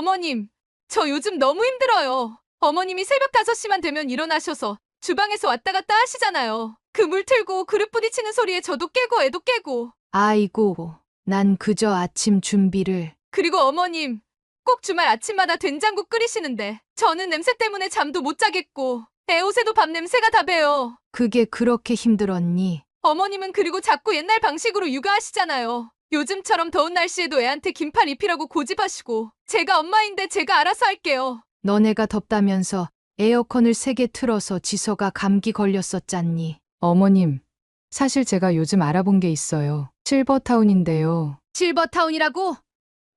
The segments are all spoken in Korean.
어머님, 저 요즘 너무 힘들어요. 어머님이 새벽 5시만 되면 일어나셔서 주방에서 왔다 갔다 하시잖아요. 그 물 틀고 그릇 부딪히는 소리에 저도 깨고 애도 깨고. 아이고, 난 그저 아침 준비를. 그리고 어머님, 꼭 주말 아침마다 된장국 끓이시는데 저는 냄새 때문에 잠도 못 자겠고 애 옷에도 밥 냄새가 다 배요. 그게 그렇게 힘들었니? 어머님은 그리고 자꾸 옛날 방식으로 육아하시잖아요. 요즘처럼 더운 날씨에도 애한테 긴팔 입히라고 고집하시고 제가 엄마인데 제가 알아서 할게요. 너네가 덥다면서 에어컨을 3개 틀어서 지서가 감기 걸렸었잖니. 어머님, 사실 제가 요즘 알아본 게 있어요. 실버타운인데요. 실버타운이라고?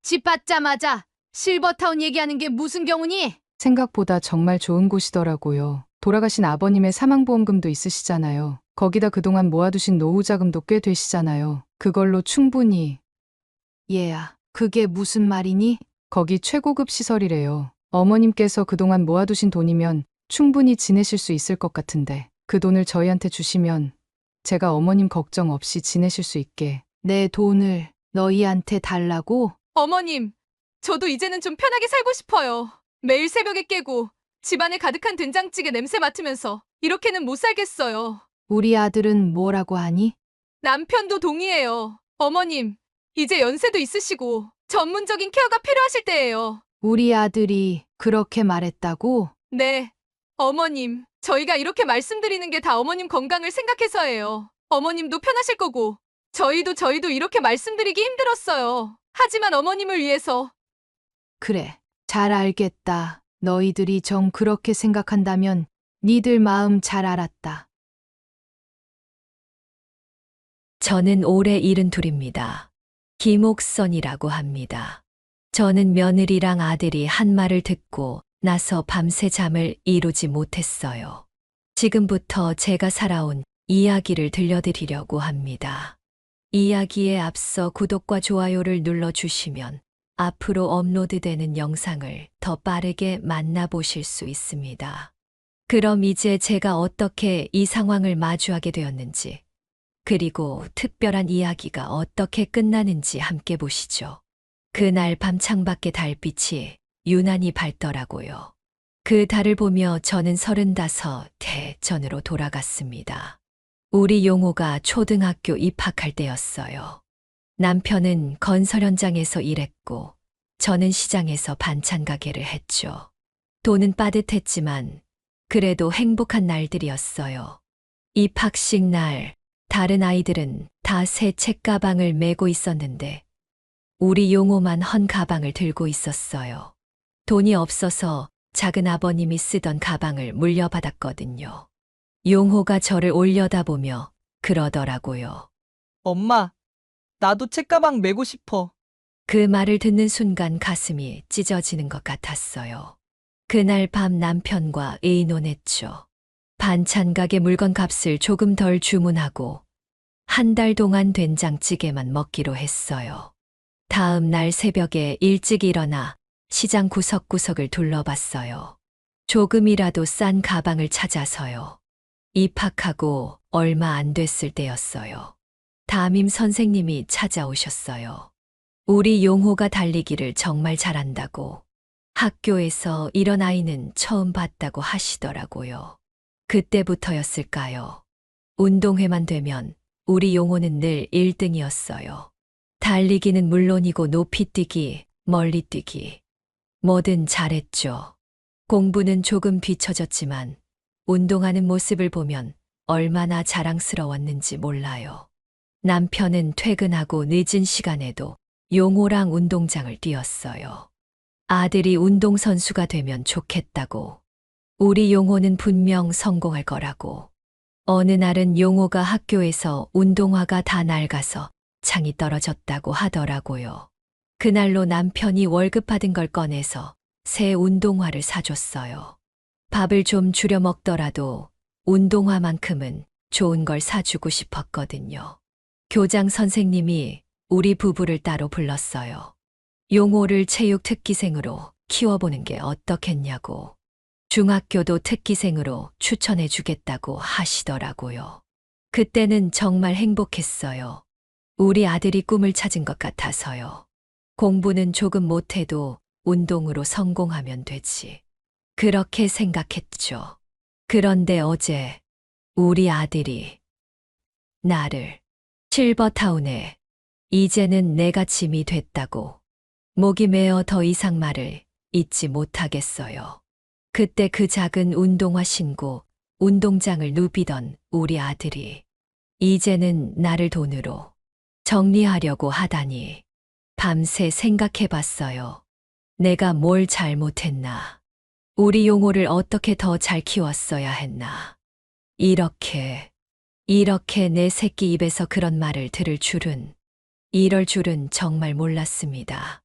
집 받자마자 실버타운 얘기하는 게 무슨 경우니? 생각보다 정말 좋은 곳이더라고요. 돌아가신 아버님의 사망보험금도 있으시잖아요. 거기다 그동안 모아두신 노후자금도 꽤 되시잖아요. 그걸로 충분히. 얘야, 그게 무슨 말이니? 거기 최고급 시설이래요. 어머님께서 그동안 모아두신 돈이면 충분히 지내실 수 있을 것 같은데 그 돈을 저희한테 주시면 제가 어머님 걱정 없이 지내실 수 있게. 내 돈을 너희한테 달라고? 어머님, 저도 이제는 좀 편하게 살고 싶어요. 매일 새벽에 깨고 집안에 가득한 된장찌개 냄새 맡으면서 이렇게는 못 살겠어요. 우리 아들은 뭐라고 하니? 남편도 동의해요. 어머님, 이제 연세도 있으시고 전문적인 케어가 필요하실 때예요. 우리 아들이 그렇게 말했다고? 네, 어머님, 저희가 이렇게 말씀드리는 게 다 어머님 건강을 생각해서예요. 어머님도 편하실 거고 저희도 이렇게 말씀드리기 힘들었어요. 하지만 어머님을 위해서. 그래, 잘 알겠다. 너희들이 정 그렇게 생각한다면 니들 마음 잘 알았다. 저는 올해 72입니다. 김옥선이라고 합니다. 저는 며느리랑 아들이 한 말을 듣고 나서 밤새 잠을 이루지 못했어요. 지금부터 제가 살아온 이야기를 들려드리려고 합니다. 이야기에 앞서 구독과 좋아요를 눌러주시면 앞으로 업로드되는 영상을 더 빠르게 만나보실 수 있습니다. 그럼 이제 제가 어떻게 이 상황을 마주하게 되었는지, 그리고 특별한 이야기가 어떻게 끝나는지 함께 보시죠. 그날 밤 창밖의 달빛이 유난히 밝더라고요. 그 달을 보며 저는 35대 전으로 돌아갔습니다. 우리 용호가 초등학교 입학할 때였어요. 남편은 건설 현장에서 일했고 저는 시장에서 반찬 가게를 했죠. 돈은 빠듯했지만 그래도 행복한 날들이었어요. 입학식 날 다른 아이들은 다 새 책가방을 메고 있었는데 우리 용호만 헌 가방을 들고 있었어요. 돈이 없어서 작은 아버님이 쓰던 가방을 물려받았거든요. 용호가 저를 올려다보며 그러더라고요. 엄마, 나도 책가방 메고 싶어. 그 말을 듣는 순간 가슴이 찢어지는 것 같았어요. 그날 밤 남편과 의논했죠. 반찬 가게 물건 값을 조금 덜 주문하고 한 달 동안 된장찌개만 먹기로 했어요. 다음 날 새벽에 일찍 일어나 시장 구석구석을 둘러봤어요. 조금이라도 싼 가방을 찾아서요. 입학하고 얼마 안 됐을 때였어요. 담임 선생님이 찾아오셨어요. 우리 용호가 달리기를 정말 잘한다고, 학교에서 이런 아이는 처음 봤다고 하시더라고요. 그때부터였을까요? 운동회만 되면 우리 용호는 늘 1등이었어요. 달리기는 물론이고 높이뛰기, 멀리뛰기, 뭐든 잘했죠. 공부는 조금 뒤처졌지만 운동하는 모습을 보면 얼마나 자랑스러웠는지 몰라요. 남편은 퇴근하고 늦은 시간에도 용호랑 운동장을 뛰었어요. 아들이 운동선수가 되면 좋겠다고. 우리 용호는 분명 성공할 거라고. 어느 날은 용호가 학교에서 운동화가 다 낡아서 창이 떨어졌다고 하더라고요. 그날로 남편이 월급 받은 걸 꺼내서 새 운동화를 사줬어요. 밥을 좀 줄여 먹더라도 운동화만큼은 좋은 걸 사주고 싶었거든요. 교장 선생님이 우리 부부를 따로 불렀어요. 용호를 체육 특기생으로 키워보는 게 어떻겠냐고. 중학교도 특기생으로 추천해 주겠다고 하시더라고요. 그때는 정말 행복했어요. 우리 아들이 꿈을 찾은 것 같아서요. 공부는 조금 못해도 운동으로 성공하면 되지. 그렇게 생각했죠. 그런데 어제 우리 아들이 나를 실버타운에 이제는 내가 짐이 됐다고 목이 메어 더 이상 말을 잇지 못하겠어요. 그때 그 작은 운동화 신고 운동장을 누비던 우리 아들이 이제는 나를 돈으로 정리하려고 하다니 밤새 생각해 봤어요. 내가 뭘 잘못했나? 우리 용호를 어떻게 더 잘 키웠어야 했나? 이렇게 내 새끼 입에서 그런 말을 들을 줄은, 이럴 줄은 정말 몰랐습니다.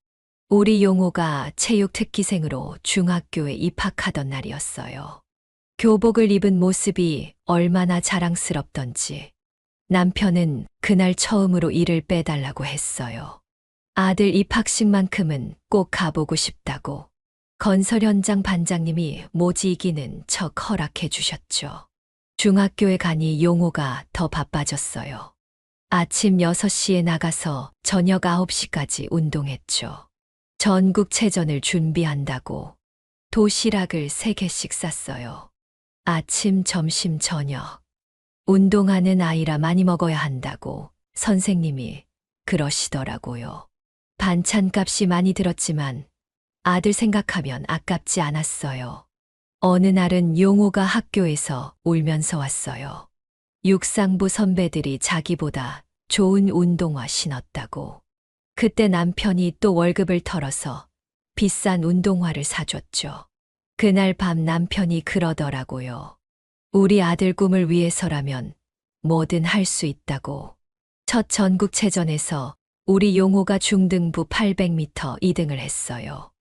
우리 용호가 체육 특기생으로 중학교에 입학하던 날이었어요. 교복을 입은 모습이 얼마나 자랑스럽던지 남편은 그날 처음으로 일을 빼달라고 했어요. 아들 입학식만큼은 꼭 가보고 싶다고 건설 현장 반장님이 모지이기는 척 허락해 주셨죠. 중학교에 가니 용호가 더 바빠졌어요. 아침 6시에 나가서 저녁 9시까지 운동했죠. 전국체전을 준비한다고 도시락을 3개씩 쌌어요. 아침, 점심, 저녁. 운동하는 아이라 많이 먹어야 한다고 선생님이 그러시더라고요. 반찬값이 많이 들었지만 아들 생각하면 아깝지 않았어요. 어느 날은 용호가 학교에서 울면서 왔어요. 육상부 선배들이 자기보다 좋은 운동화 신었다고. 그때 남편이 또 월급을 털어서 비싼 운동화를 사줬죠. 그날 밤 남편이 그러더라고요. 우리 아들 꿈을 위해서라면 뭐든 할 수 있다고. 첫 전국체전에서 우리 용호가 중등부 800m 2등을 했어요.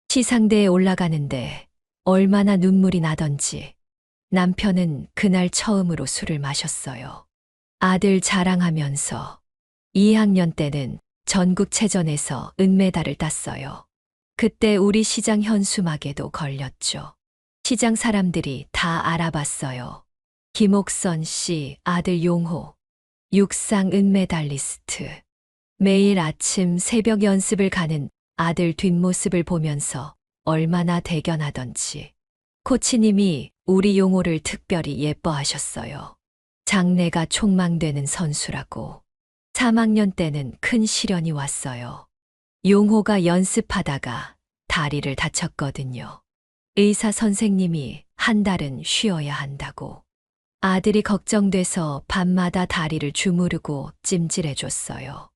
시상대에 올라가는데 얼마나 눈물이 나던지 남편은 그날 처음으로 술을 마셨어요. 아들 자랑하면서 2학년 때는 전국체전에서 은메달을 땄어요. 그때 우리 시장 현수막에도 걸렸죠. 시장 사람들이 다 알아봤어요. 김옥선 씨 아들 용호, 육상 은메달리스트. 매일 아침 새벽 연습을 가는 아들 뒷모습을 보면서 얼마나 대견하던지. 코치님이 우리 용호를 특별히 예뻐하셨어요. 장래가 촉망되는 선수라고. 3학년 때는 큰 시련이 왔어요. 용호가 연습하다가 다리를 다쳤거든요. 의사 선생님이 한 달은 쉬어야 한다고. 아들이 걱정돼서 밤마다 다리를 주무르고 찜질해줬어요.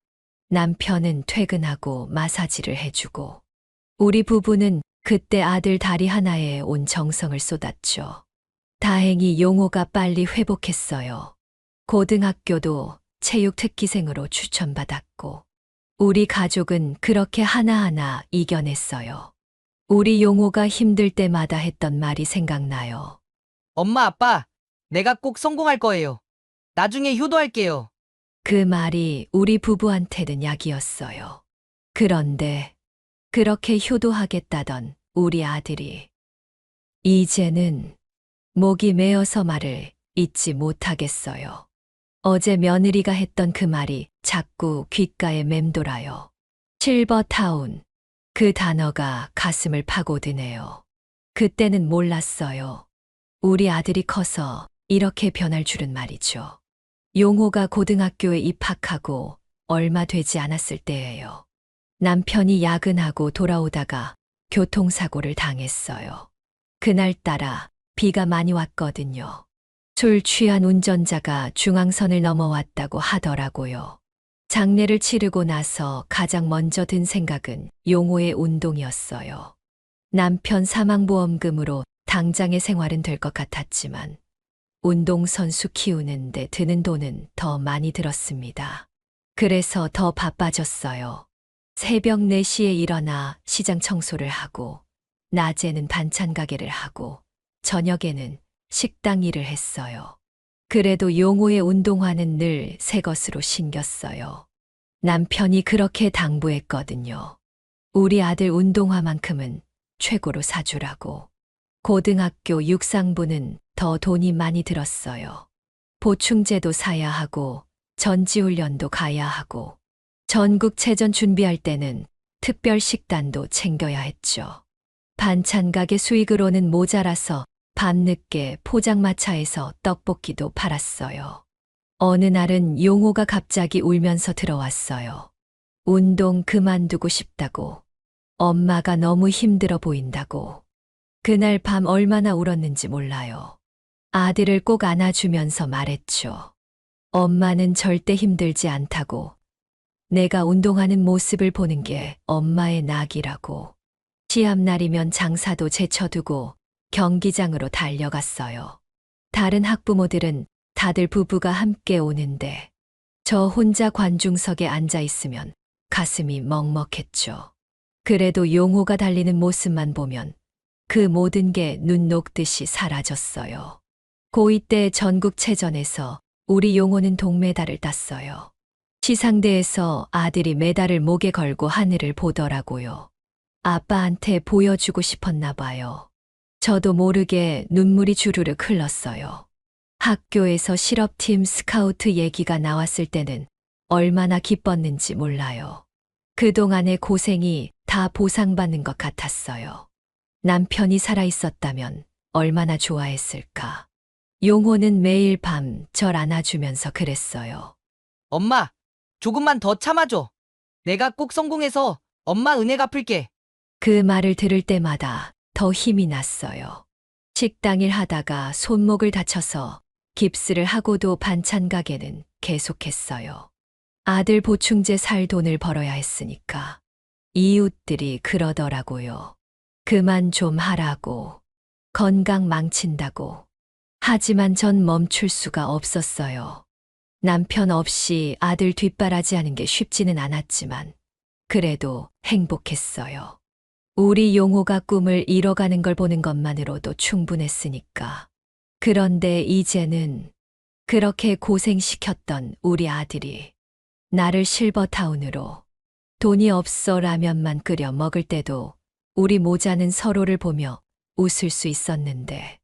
남편은 퇴근하고 마사지를 해주고. 우리 부부는 그때 아들 다리 하나에 온 정성을 쏟았죠. 다행히 용호가 빨리 회복했어요. 고등학교도 체육 특기생으로 추천받았고. 우리 가족은 그렇게 하나하나 이겨냈어요. 우리 용호가 힘들 때마다 했던 말이 생각나요. 엄마, 아빠, 내가 꼭 성공할 거예요. 나중에 효도할게요. 그 말이 우리 부부한테는 약이었어요. 그런데 그렇게 효도하겠다던 우리 아들이 이제는 목이 메어서 말을 잇지 못하겠어요. 어제 며느리가 했던 그 말이 자꾸 귓가에 맴돌아요. 실버타운. 그 단어가 가슴을 파고드네요. 그때는 몰랐어요. 우리 아들이 커서 이렇게 변할 줄은 말이죠. 용호가 고등학교에 입학하고 얼마 되지 않았을 때예요. 남편이 야근하고 돌아오다가 교통사고를 당했어요. 그날따라 비가 많이 왔거든요. 술 취한 운전자가 중앙선을 넘어왔다고 하더라고요. 장례를 치르고 나서 가장 먼저 든 생각은 용호의 운동이었어요. 남편 사망보험금으로 당장의 생활은 될 것 같았지만 운동선수 키우는데 드는 돈은 더 많이 들었습니다. 그래서 더 바빠졌어요. 새벽 4시에 일어나 시장 청소를 하고 낮에는 반찬 가게를 하고 저녁에는 식당 일을 했어요. 그래도 용호의 운동화는 늘 새 것으로 신겼어요. 남편이 그렇게 당부했거든요. 우리 아들 운동화만큼은 최고로 사주라고. 고등학교 육상부는 더 돈이 많이 들었어요. 보충제도 사야 하고 전지훈련도 가야 하고 전국체전 준비할 때는 특별 식단도 챙겨야 했죠. 반찬 가게 수익으로는 모자라서 밤늦게 포장마차에서 떡볶이도 팔았어요. 어느 날은 용호가 갑자기 울면서 들어왔어요. 운동 그만두고 싶다고. 엄마가 너무 힘들어 보인다고. 그날 밤 얼마나 울었는지 몰라요. 아들을 꼭 안아주면서 말했죠. 엄마는 절대 힘들지 않다고. 내가 운동하는 모습을 보는 게 엄마의 낙이라고. 시합날이면 장사도 제쳐두고 경기장으로 달려갔어요. 다른 학부모들은 다들 부부가 함께 오는데 저 혼자 관중석에 앉아 있으면 가슴이 먹먹했죠. 그래도 용호가 달리는 모습만 보면 그 모든 게 눈 녹듯이 사라졌어요. 고2 때 전국체전에서 우리 용호는 동메달을 땄어요. 시상대에서 아들이 메달을 목에 걸고 하늘을 보더라고요. 아빠한테 보여주고 싶었나 봐요. 저도 모르게 눈물이 주르륵 흘렀어요. 학교에서 실업팀 스카우트 얘기가 나왔을 때는 얼마나 기뻤는지 몰라요. 그동안의 고생이 다 보상받는 것 같았어요. 남편이 살아있었다면 얼마나 좋아했을까. 용호는 매일 밤 절 안아주면서 그랬어요. 엄마, 조금만 더 참아줘. 내가 꼭 성공해서 엄마 은혜 갚을게. 그 말을 들을 때마다 더 힘이 났어요. 식당 일 하다가 손목을 다쳐서 깁스를 하고도 반찬 가게는 계속했어요. 아들 보충제 살 돈을 벌어야 했으니까. 이웃들이 그러더라고요. 그만 좀 하라고. 건강 망친다고. 하지만 전 멈출 수가 없었어요. 남편 없이 아들 뒷바라지하는 게 쉽지는 않았지만 그래도 행복했어요. 우리 용호가 꿈을 이뤄가는 걸 보는 것만으로도 충분했으니까. 그런데 이제는 그렇게 고생시켰던 우리 아들이 나를 실버타운으로 돈이 없어 라면만 끓여 먹을 때도 우리 모자는 서로를 보며 웃을 수 있었는데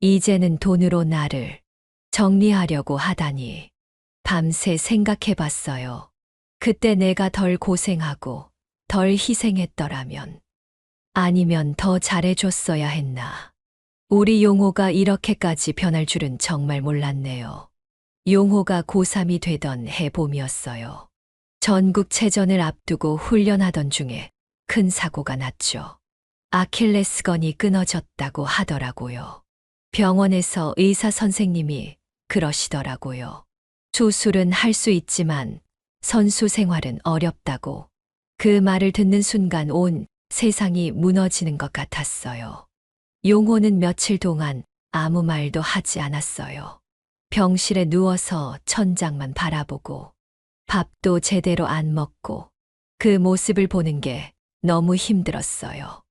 이제는 돈으로 나를 정리하려고 하다니 밤새 생각해 봤어요. 그때 내가 덜 고생하고 덜 희생했더라면 아니면 더 잘해줬어야 했나. 우리 용호가 이렇게까지 변할 줄은 정말 몰랐네요. 용호가 고3이 되던 해봄이었어요. 전국체전을 앞두고 훈련하던 중에 큰 사고가 났죠. 아킬레스건이 끊어졌다고 하더라고요. 병원에서 의사 선생님이 그러시더라고요. 수술은 할 수 있지만 선수 생활은 어렵다고. 그 말을 듣는 순간 온 세상이 무너지는 것 같았어요. 용호는 며칠 동안 아무 말도 하지 않았어요. 병실에 누워서 천장만 바라보고 밥도 제대로 안 먹고 그 모습을 보는 게 너무 힘들었어요.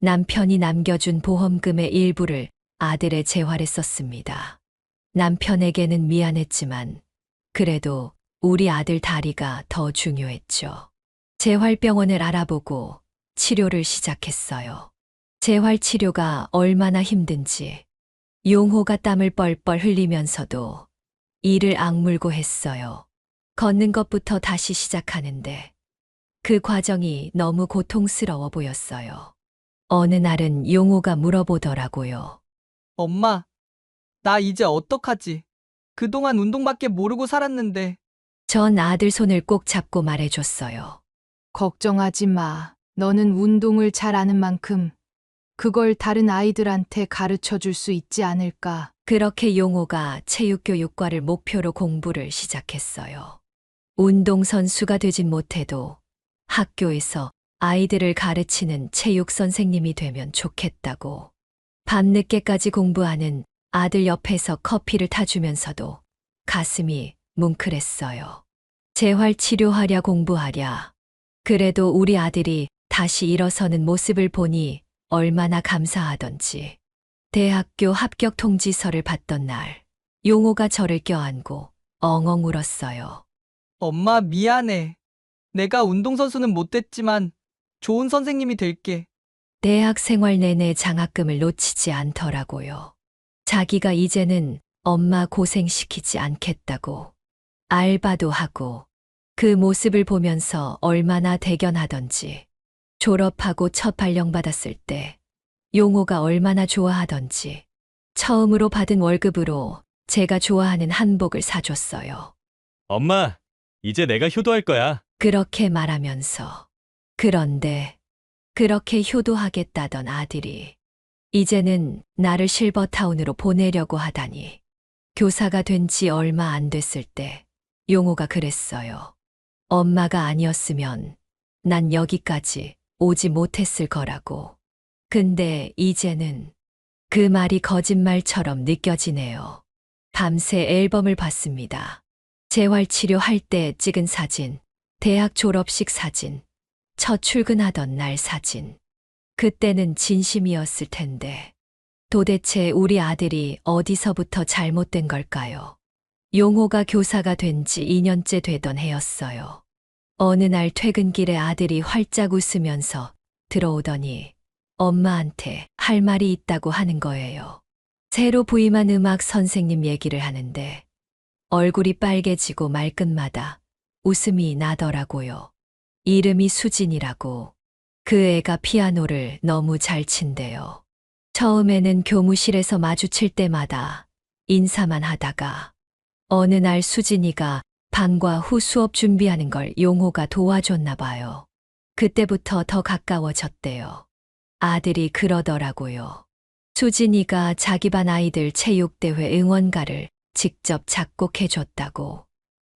남편이 남겨준 보험금의 일부를 아들의 재활에 썼습니다. 남편에게는 미안했지만 그래도 우리 아들 다리가 더 중요했죠. 재활병원을 알아보고 치료를 시작했어요. 재활치료가 얼마나 힘든지 용호가 땀을 뻘뻘 흘리면서도 이를 악물고 했어요. 걷는 것부터 다시 시작하는데 그 과정이 너무 고통스러워 보였어요. 어느 날은 용호가 물어보더라고요. 엄마, 나 이제 어떡하지? 그동안 운동밖에 모르고 살았는데. 전 아들 손을 꼭 잡고 말해줬어요. 걱정하지 마. 너는 운동을 잘 아는 만큼 그걸 다른 아이들한테 가르쳐 줄 수 있지 않을까. 그렇게 용호가 체육교육과를 목표로 공부를 시작했어요. 운동선수가 되진 못해도 학교에서 아이들을 가르치는 체육 선생님이 되면 좋겠다고. 밤늦게까지 공부하는 아들 옆에서 커피를 타주면서도 가슴이 뭉클했어요. 재활치료하랴 공부하랴. 그래도 우리 아들이 다시 일어서는 모습을 보니 얼마나 감사하던지. 대학교 합격 통지서를 받던 날, 용호가 저를 껴안고 엉엉 울었어요. 엄마, 미안해. 내가 운동선수는 못 됐지만 좋은 선생님이 될게. 대학 생활 내내 장학금을 놓치지 않더라고요. 자기가 이제는 엄마 고생시키지 않겠다고. 알바도 하고 그 모습을 보면서 얼마나 대견하던지. 졸업하고 첫 발령받았을 때 용호가 얼마나 좋아하던지 처음으로 받은 월급으로 제가 좋아하는 한복을 사줬어요. 엄마, 이제 내가 효도할 거야. 그렇게 말하면서 그런데 그렇게 효도하겠다던 아들이 이제는 나를 실버타운으로 보내려고 하다니 교사가 된 지 얼마 안 됐을 때 용호가 그랬어요. 엄마가 아니었으면 난 여기까지 오지 못했을 거라고. 근데 이제는 그 말이 거짓말처럼 느껴지네요. 밤새 앨범을 봤습니다. 재활치료할 때 찍은 사진, 대학 졸업식 사진, 첫 출근하던 날 사진. 그때는 진심이었을 텐데 도대체 우리 아들이 어디서부터 잘못된 걸까요? 용호가 교사가 된 지 2년째 되던 해였어요. 어느 날 퇴근길에 아들이 활짝 웃으면서 들어오더니 엄마한테 할 말이 있다고 하는 거예요. 새로 부임한 음악 선생님 얘기를 하는데 얼굴이 빨개지고 말끝마다 웃음이 나더라고요. 이름이 수진이라고. 그 애가 피아노를 너무 잘 친대요. 처음에는 교무실에서 마주칠 때마다 인사만 하다가 어느 날 수진이가 방과 후 수업 준비하는 걸 용호가 도와줬나 봐요. 그때부터 더 가까워졌대요. 아들이 그러더라고요. 수진이가 자기 반 아이들 체육대회 응원가를 직접 작곡해줬다고.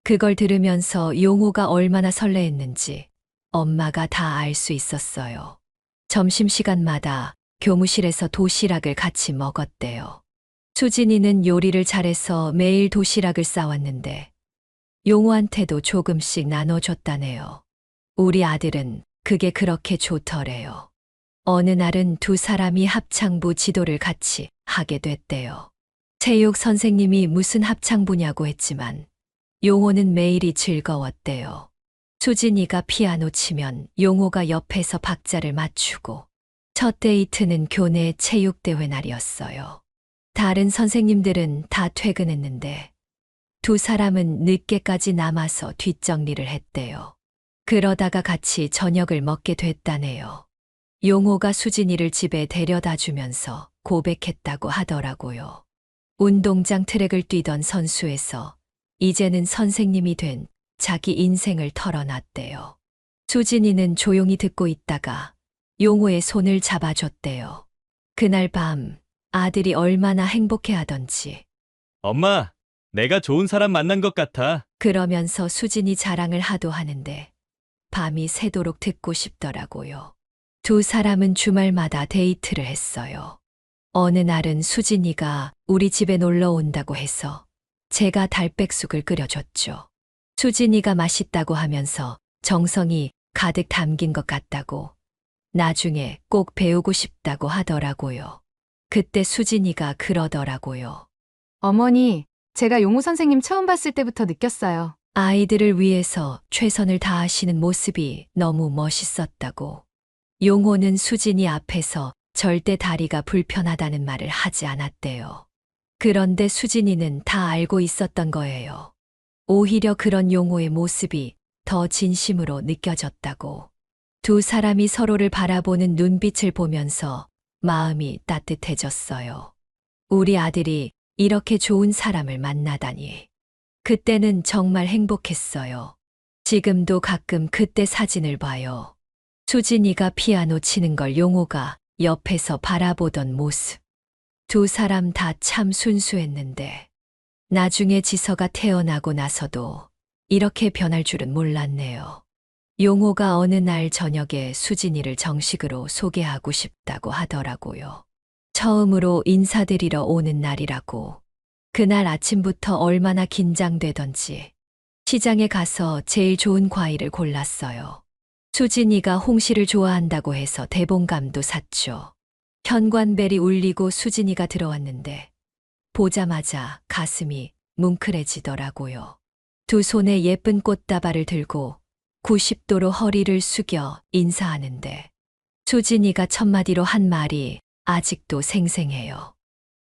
그걸 들으면서 용호가 얼마나 설레했는지 엄마가 다 알 수 있었어요. 점심시간마다 교무실에서 도시락을 같이 먹었대요. 수진이는 요리를 잘해서 매일 도시락을 싸왔는데 용호한테도 조금씩 나눠줬다네요. 우리 아들은 그게 그렇게 좋더래요. 어느 날은 두 사람이 합창부 지도를 같이 하게 됐대요. 체육 선생님이 무슨 합창부냐고 했지만 용호는 매일이 즐거웠대요. 수진이가 피아노 치면 용호가 옆에서 박자를 맞추고 첫 데이트는 교내 체육대회 날이었어요. 다른 선생님들은 다 퇴근했는데 두 사람은 늦게까지 남아서 뒷정리를 했대요. 그러다가 같이 저녁을 먹게 됐다네요. 용호가 수진이를 집에 데려다 주면서 고백했다고 하더라고요. 운동장 트랙을 뛰던 선수에서 이제는 선생님이 된 자기 인생을 털어놨대요. 수진이는 조용히 듣고 있다가 용호의 손을 잡아줬대요. 그날 밤 아들이 얼마나 행복해하던지. 엄마, 내가 좋은 사람 만난 것 같아. 그러면서 수진이 자랑을 하도 하는데 밤이 새도록 듣고 싶더라고요. 두 사람은 주말마다 데이트를 했어요. 어느 날은 수진이가 우리 집에 놀러 온다고 해서 제가 달백숙을 끓여줬죠. 수진이가 맛있다고 하면서 정성이 가득 담긴 것 같다고 나중에 꼭 배우고 싶다고 하더라고요. 그때 수진이가 그러더라고요. 어머니, 제가 용호 선생님 처음 봤을 때부터 느꼈어요. 아이들을 위해서 최선을 다하시는 모습이 너무 멋있었다고. 용호는 수진이 앞에서 절대 다리가 불편하다는 말을 하지 않았대요. 그런데 수진이는 다 알고 있었던 거예요. 오히려 그런 용호의 모습이 더 진심으로 느껴졌다고. 두 사람이 서로를 바라보는 눈빛을 보면서 마음이 따뜻해졌어요. 우리 아들이 이렇게 좋은 사람을 만나다니. 그때는 정말 행복했어요. 지금도 가끔 그때 사진을 봐요. 수진이가 피아노 치는 걸 용호가 옆에서 바라보던 모습. 두 사람 다 참 순수했는데 나중에 지서가 태어나고 나서도 이렇게 변할 줄은 몰랐네요. 용호가 어느 날 저녁에 수진이를 정식으로 소개하고 싶다고 하더라고요. 처음으로 인사드리러 오는 날이라고. 그날 아침부터 얼마나 긴장되던지 시장에 가서 제일 좋은 과일을 골랐어요. 수진이가 홍시를 좋아한다고 해서 대봉감도 샀죠. 현관벨이 울리고 수진이가 들어왔는데 보자마자 가슴이 뭉클해지더라고요. 두 손에 예쁜 꽃다발을 들고 90도로 허리를 숙여 인사하는데 수진이가 첫마디로 한 말이 아직도 생생해요.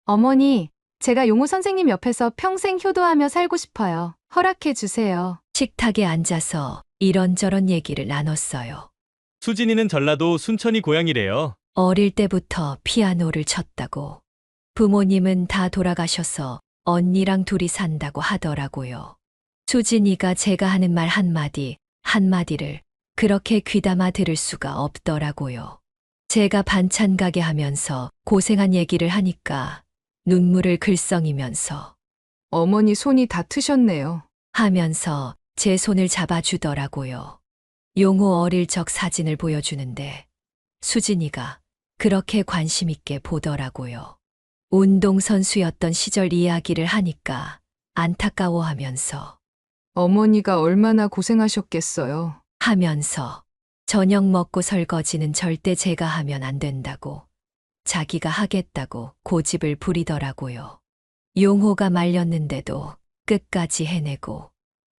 어머니, 제가 용호 선생님 옆에서 평생 효도하며 살고 싶어요. 허락해 주세요. 식탁에 앉아서 이런저런 얘기를 나눴어요. 수진이는 전라도 순천이 고향이래요. 어릴 때부터 피아노를 쳤다고. 부모님은 다 돌아가셔서 언니랑 둘이 산다고 하더라고요. 수진이가 제가 하는 말 한마디, 한마디를 그렇게 귀담아 들을 수가 없더라고요. 제가 반찬 가게 하면서 고생한 얘기를 하니까 눈물을 글썽이면서 어머니 손이 다 트셨네요. 하면서 제 손을 잡아주더라고요. 용호 어릴 적 사진을 보여주는데 수진이가 그렇게 관심 있게 보더라고요. 운동선수였던 시절 이야기를 하니까 안타까워하면서 어머니가 얼마나 고생하셨겠어요. 하면서 저녁 먹고 설거지는 절대 제가 하면 안 된다고 자기가 하겠다고 고집을 부리더라고요. 용호가 말렸는데도 끝까지 해내고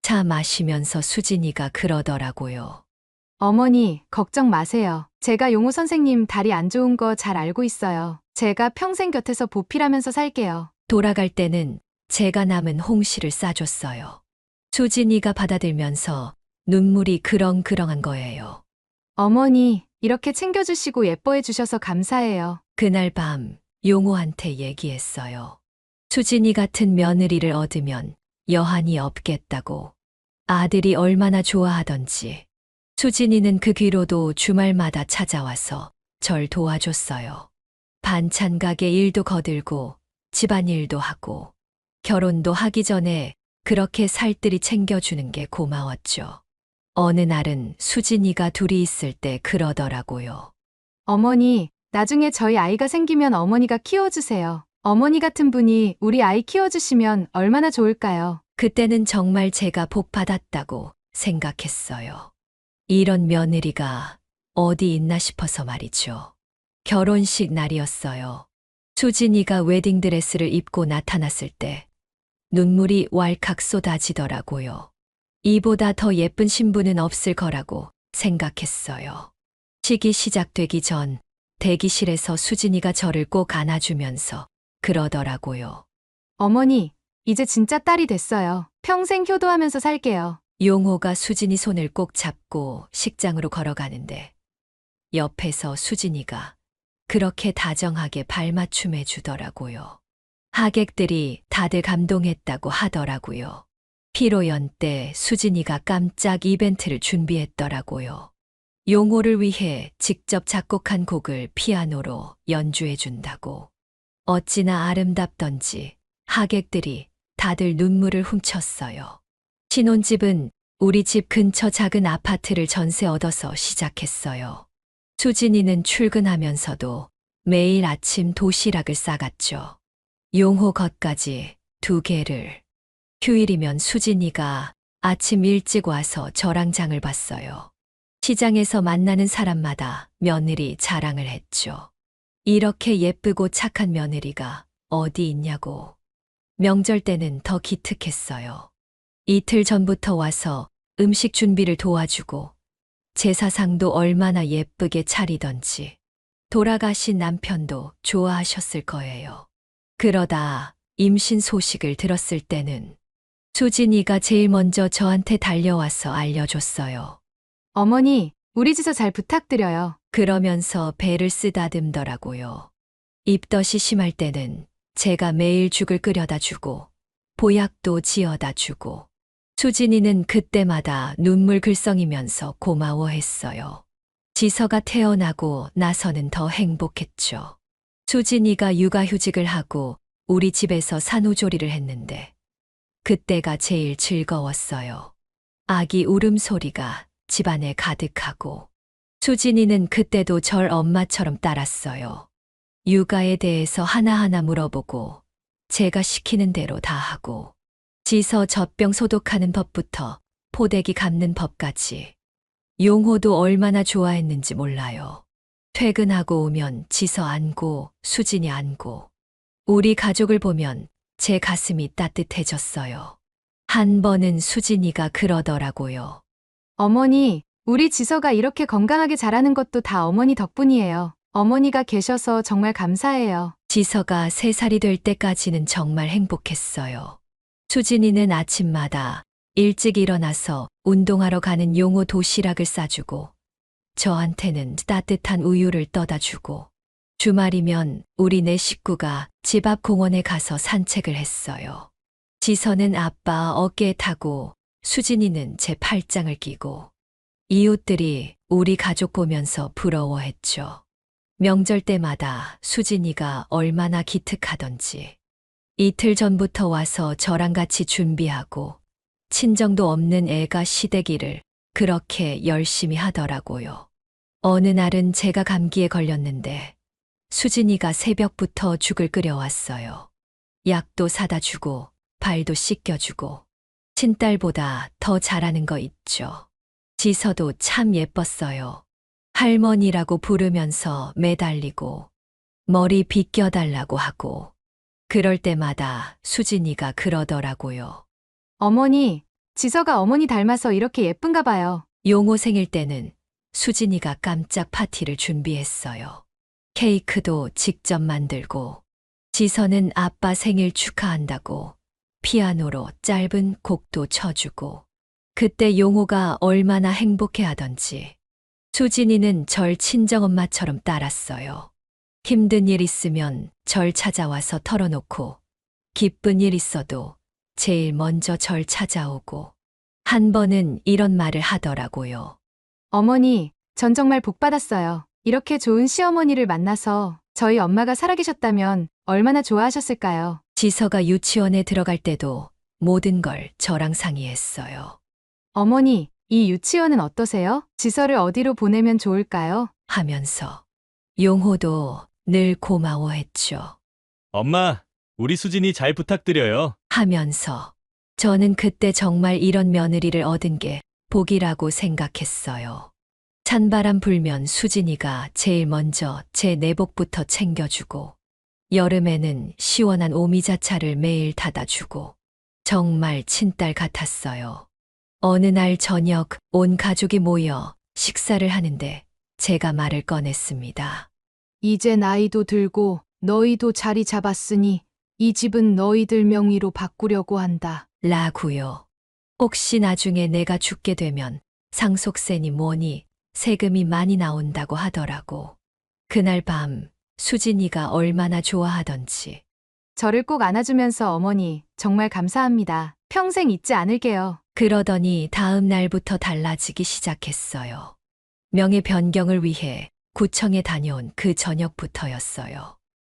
차 마시면서 수진이가 그러더라고요. 어머니, 걱정 마세요. 제가 용호 선생님 다리 안 좋은 거 잘 알고 있어요. 제가 평생 곁에서 보필하면서 살게요. 돌아갈 때는 제가 남은 홍시를 싸줬어요. 수진이가 받아들면서 눈물이 그렁그렁한 거예요. 어머니, 이렇게 챙겨주시고 예뻐해 주셔서 감사해요. 그날 밤 용호한테 얘기했어요. 수진이 같은 며느리를 얻으면 여한이 없겠다고. 아들이 얼마나 좋아하던지. 수진이는 그 뒤로도 주말마다 찾아와서 절 도와줬어요. 반찬 가게 일도 거들고 집안일도 하고 결혼도 하기 전에 그렇게 살뜰히 챙겨주는 게 고마웠죠. 어느 날은 수진이가 둘이 있을 때 그러더라고요. 어머니, 나중에 저희 아이가 생기면 어머니가 키워주세요. 어머니 같은 분이 우리 아이 키워주시면 얼마나 좋을까요? 그때는 정말 제가 복 받았다고 생각했어요. 이런 며느리가 어디 있나 싶어서 말이죠. 결혼식 날이었어요. 수진이가 웨딩드레스를 입고 나타났을 때 눈물이 왈칵 쏟아지더라고요. 이보다 더 예쁜 신부는 없을 거라고 생각했어요. 식이 시작되기 전 대기실에서 수진이가 저를 꼭 안아주면서 그러더라고요. 어머니, 이제 진짜 딸이 됐어요. 평생 효도하면서 살게요. 용호가 수진이 손을 꼭 잡고 식장으로 걸어가는데 옆에서 수진이가 그렇게 다정하게 발맞춤해 주더라고요. 하객들이 다들 감동했다고 하더라고요. 피로연 때 수진이가 깜짝 이벤트를 준비했더라고요. 용호를 위해 직접 작곡한 곡을 피아노로 연주해 준다고. 어찌나 아름답던지 하객들이 다들 눈물을 훔쳤어요. 신혼집은 우리 집 근처 작은 아파트를 전세 얻어서 시작했어요. 수진이는 출근하면서도 매일 아침 도시락을 싸갔죠. 용호 것까지 2개를. 휴일이면 수진이가 아침 일찍 와서 저랑 장을 봤어요. 시장에서 만나는 사람마다 며느리 자랑을 했죠. 이렇게 예쁘고 착한 며느리가 어디 있냐고. 명절 때는 더 기특했어요. 이틀 전부터 와서 음식 준비를 도와주고 제사상도 얼마나 예쁘게 차리던지 돌아가신 남편도 좋아하셨을 거예요. 그러다 임신 소식을 들었을 때는 수진이가 제일 먼저 저한테 달려와서 알려줬어요. 어머니, 우리 지서 잘 부탁드려요. 그러면서 배를 쓰다듬더라고요. 입덧이 심할 때는 제가 매일 죽을 끓여다 주고 보약도 지어다 주고 수진이는 그때마다 눈물 글썽이면서 고마워했어요. 지서가 태어나고 나서는 더 행복했죠. 수진이가 육아휴직을 하고 우리 집에서 산후조리를 했는데 그때가 제일 즐거웠어요. 아기 울음소리가 집안에 가득하고 수진이는 그때도 절 엄마처럼 따랐어요. 육아에 대해서 하나하나 물어보고 제가 시키는 대로 다 하고 지서 젖병 소독하는 법부터 포대기 감는 법까지. 용호도 얼마나 좋아했는지 몰라요. 퇴근하고 오면 지서 안고 수진이 안고 우리 가족을 보면 제 가슴이 따뜻해졌어요. 한 번은 수진이가 그러더라고요. 어머니, 우리 지서가 이렇게 건강하게 자라는 것도 다 어머니 덕분이에요. 어머니가 계셔서 정말 감사해요. 지서가 3살이 될 때까지는 정말 행복했어요. 수진이는 아침마다 일찍 일어나서 운동하러 가는 용호 도시락을 싸주고 저한테는 따뜻한 우유를 떠다 주고, 주말이면 우리 네 식구가 집 앞 공원에 가서 산책을 했어요. 지선은 아빠 어깨에 타고 수진이는 제 팔짱을 끼고, 이웃들이 우리 가족 보면서 부러워했죠. 명절 때마다 수진이가 얼마나 기특하던지. 이틀 전부터 와서 저랑 같이 준비하고, 친정도 없는 애가 시댁일을 그렇게 열심히 하더라고요. 어느 날은 제가 감기에 걸렸는데 수진이가 새벽부터 죽을 끓여왔어요. 약도 사다 주고 발도 씻겨주고 친딸보다 더 잘하는 거 있죠. 지서도 참 예뻤어요. 할머니라고 부르면서 매달리고 머리 빗겨달라고 하고 그럴 때마다 수진이가 그러더라고요. 어머니, 지서가 어머니 닮아서 이렇게 예쁜가 봐요. 용호 생일 때는 수진이가 깜짝 파티를 준비했어요. 케이크도 직접 만들고 지서는 아빠 생일 축하한다고 피아노로 짧은 곡도 쳐주고 그때 용호가 얼마나 행복해하던지 수진이는 절 친정엄마처럼 따랐어요. 힘든 일 있으면 절 찾아와서 털어놓고 기쁜 일 있어도 제일 먼저 절 찾아오고 한 번은 이런 말을 하더라고요. 어머니, 전 정말 복 받았어요. 이렇게 좋은 시어머니를 만나서 저희 엄마가 살아계셨다면 얼마나 좋아하셨을까요? 지서가 유치원에 들어갈 때도 모든 걸 저랑 상의했어요. 어머니, 이 유치원은 어떠세요? 지서를 어디로 보내면 좋을까요? 하면서 용호도 늘 고마워했죠. 엄마, 우리 수진이 잘 부탁드려요. 하면서 저는 그때 정말 이런 며느리를 얻은 게 복이라고 생각했어요. 찬바람 불면 수진이가 제일 먼저 제 내복부터 챙겨주고 여름에는 시원한 오미자차를 매일 타다 주고 정말 친딸 같았어요. 어느 날 저녁 온 가족이 모여 식사를 하는데 제가 말을 꺼냈습니다. 이제 나이도 들고 너희도 자리 잡았으니 이 집은 너희들 명의로 바꾸려고 한다. 라고요. 혹시 나중에 내가 죽게 되면 상속세니 뭐니 세금이 많이 나온다고 하더라고. 그날 밤 수진이가 얼마나 좋아하던지. 저를 꼭 안아주면서 어머니, 정말 감사합니다. 평생 잊지 않을게요. 그러더니 다음 날부터 달라지기 시작했어요. 명예 변경을 위해 구청에 다녀온 그 저녁부터였어요.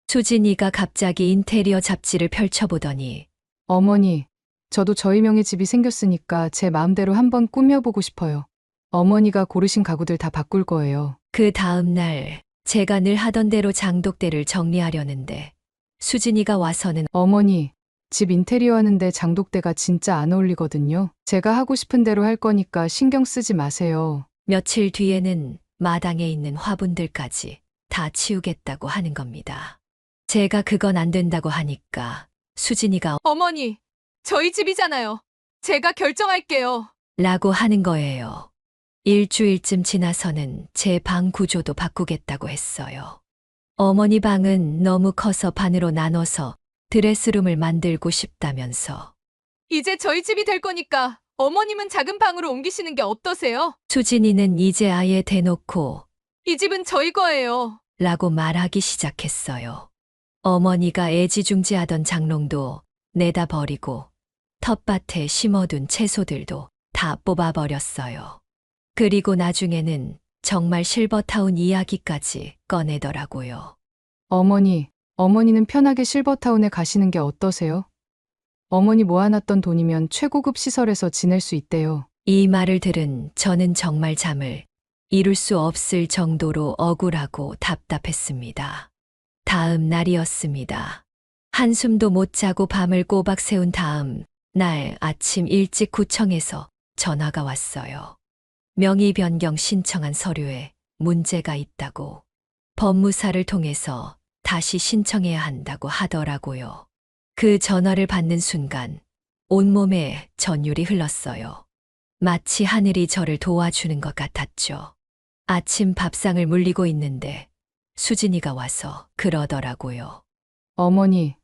수진이가 갑자기 인테리어 잡지를 펼쳐보더니 어머니, 저도 저희 명의 집이 생겼으니까 제 마음대로 한번 꾸며보고 싶어요. 어머니가 고르신 가구들 다 바꿀 거예요. 그 다음 날 제가 늘 하던 대로 장독대를 정리하려는데 수진이가 와서는 어머니, 집 인테리어 하는데 장독대가 진짜 안 어울리거든요. 제가 하고 싶은 대로 할 거니까 신경 쓰지 마세요. 며칠 뒤에는 마당에 있는 화분들까지 다 치우겠다고 하는 겁니다. 제가 그건 안 된다고 하니까 수진이가 어머니, 저희 집이잖아요. 제가 결정할게요. 라고 하는 거예요. 일주일쯤 지나서는 제 방 구조도 바꾸겠다고 했어요. 어머니 방은 너무 커서 반으로 나눠서 드레스룸을 만들고 싶다면서 이제 저희 집이 될 거니까 어머님은 작은 방으로 옮기시는 게 어떠세요? 수진이는 이제 아예 대놓고 이 집은 저희 거예요. 라고 말하기 시작했어요. 어머니가 애지중지하던 장롱도 내다 버리고 텃밭에 심어둔 채소들도 다 뽑아버렸어요. 그리고 나중에는 정말 실버타운 이야기까지 꺼내더라고요. 어머니는 편하게 실버타운에 가시는 게 어떠세요? 어머니 모아놨던 돈이면 최고급 시설에서 지낼 수 있대요. 이 말을 들은 저는 정말 잠을 이룰 수 없을 정도로 억울하고 답답했습니다. 다음 날이었습니다. 한숨도 못 자고 밤을 꼬박 새운 다음 날 아침 일찍 구청에서 전화가 왔어요. 명의 변경 신청한 서류에 문제가 있다고 법무사를 통해서 다시 신청해야 한다고 하더라고요. 그 전화를 받는 순간 온몸에 전율이 흘렀어요. 마치 하늘이 저를 도와주는 것 같았죠. 아침 밥상을 물리고 있는데 수진이가 와서 그러더라고요. 어머니,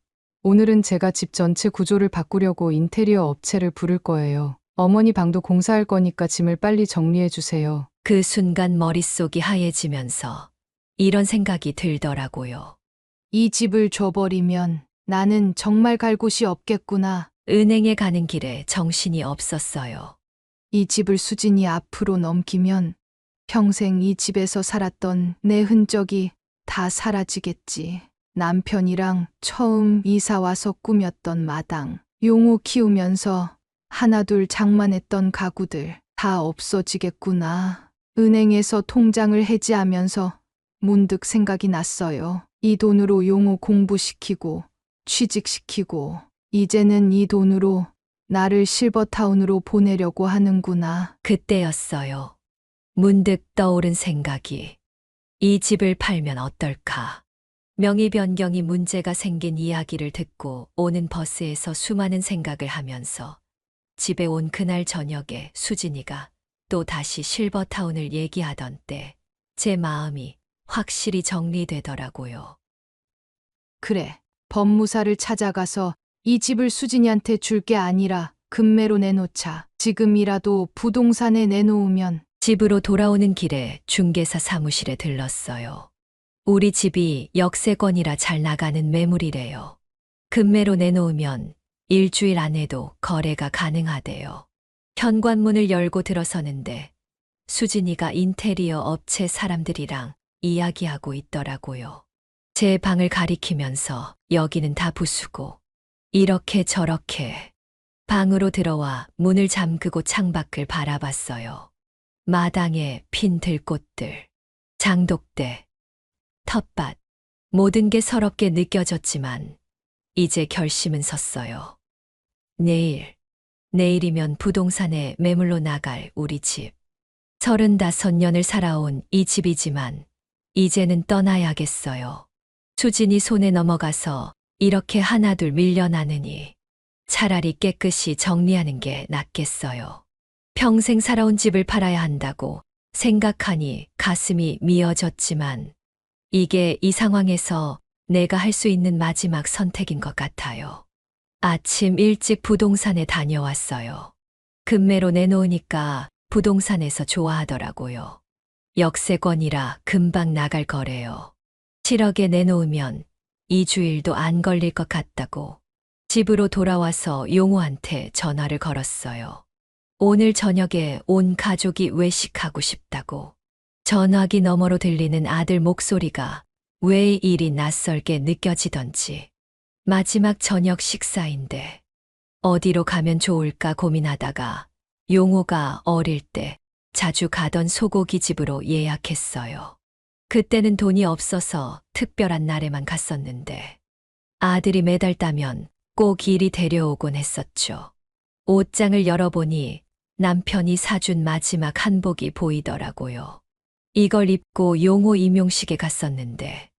오늘은 제가 집 전체 구조를 바꾸려고 인테리어 업체를 부를 거예요. 어머니 방도 공사할 거니까 짐을 빨리 정리해 주세요. 그 순간 머릿속이 하얘지면서 이런 생각이 들더라고요. 이 집을 줘버리면 나는 정말 갈 곳이 없겠구나. 은행에 가는 길에 정신이 없었어요. 이 집을 수진이 앞으로 넘기면 평생 이 집에서 살았던 내 흔적이 다 사라지겠지. 남편이랑 처음 이사 와서 꾸몄던 마당, 용호 키우면서 하나둘 장만했던 가구들 다 없어지겠구나. 은행에서 통장을 해지하면서 문득 생각이 났어요. 이 돈으로 용호 공부시키고 취직시키고 이제는 이 돈으로 나를 실버타운으로 보내려고 하는구나. 그때였어요. 문득 떠오른 생각이 이 집을 팔면 어떨까? 명의 변경이 문제가 생긴 이야기를 듣고 오는 버스에서 수많은 생각을 하면서 집에 온 그날 저녁에 수진이가 또 다시 실버타운을 얘기하던 때 제 마음이 확실히 정리되더라고요. 그래, 법무사를 찾아가서 이 집을 수진이한테 줄 게 아니라 금매로 내놓자. 지금이라도 부동산에 내놓으면 집으로 돌아오는 길에 중개사 사무실에 들렀어요. 우리 집이 역세권이라 잘 나가는 매물이래요. 금매로 내놓으면 일주일 안에도 거래가 가능하대요. 현관문을 열고 들어서는데 수진이가 인테리어 업체 사람들이랑 이야기하고 있더라고요. 제 방을 가리키면서 여기는 다 부수고 이렇게 저렇게 방으로 들어와 문을 잠그고 창밖을 바라봤어요. 마당에 핀 들꽃들, 장독대, 텃밭, 모든 게 서럽게 느껴졌지만 이제 결심은 섰어요. 내일이면 부동산에 매물로 나갈 우리 집. 35년을 살아온 이 집이지만 이제는 떠나야겠어요. 수진이 손에 넘어가서 이렇게 하나둘 밀려나느니 차라리 깨끗이 정리하는 게 낫겠어요. 평생 살아온 집을 팔아야 한다고 생각하니 가슴이 미어졌지만 이게 이 상황에서 내가 할 수 있는 마지막 선택인 것 같아요. 아침 일찍 부동산에 다녀왔어요. 금매로 내놓으니까 부동산에서 좋아하더라고요. 역세권이라 금방 나갈 거래요. 7억에 내놓으면 2주일도 안 걸릴 것 같다고 집으로 돌아와서 용호한테 전화를 걸었어요. 오늘 저녁에 온 가족이 외식하고 싶다고. 전화기 너머로 들리는 아들 목소리가 왜 이리 낯설게 느껴지던지. 마지막 저녁 식사인데 어디로 가면 좋을까 고민하다가 용호가 어릴 때 자주 가던 소고기 집으로 예약했어요. 그때는 돈이 없어서 특별한 날에만 갔었는데 아들이 매달 따면 꼭 이리 데려오곤 했었죠. 옷장을 열어보니 남편이 사준 마지막 한복이 보이더라고요. 이걸 입고 용호 임용식에 갔었는데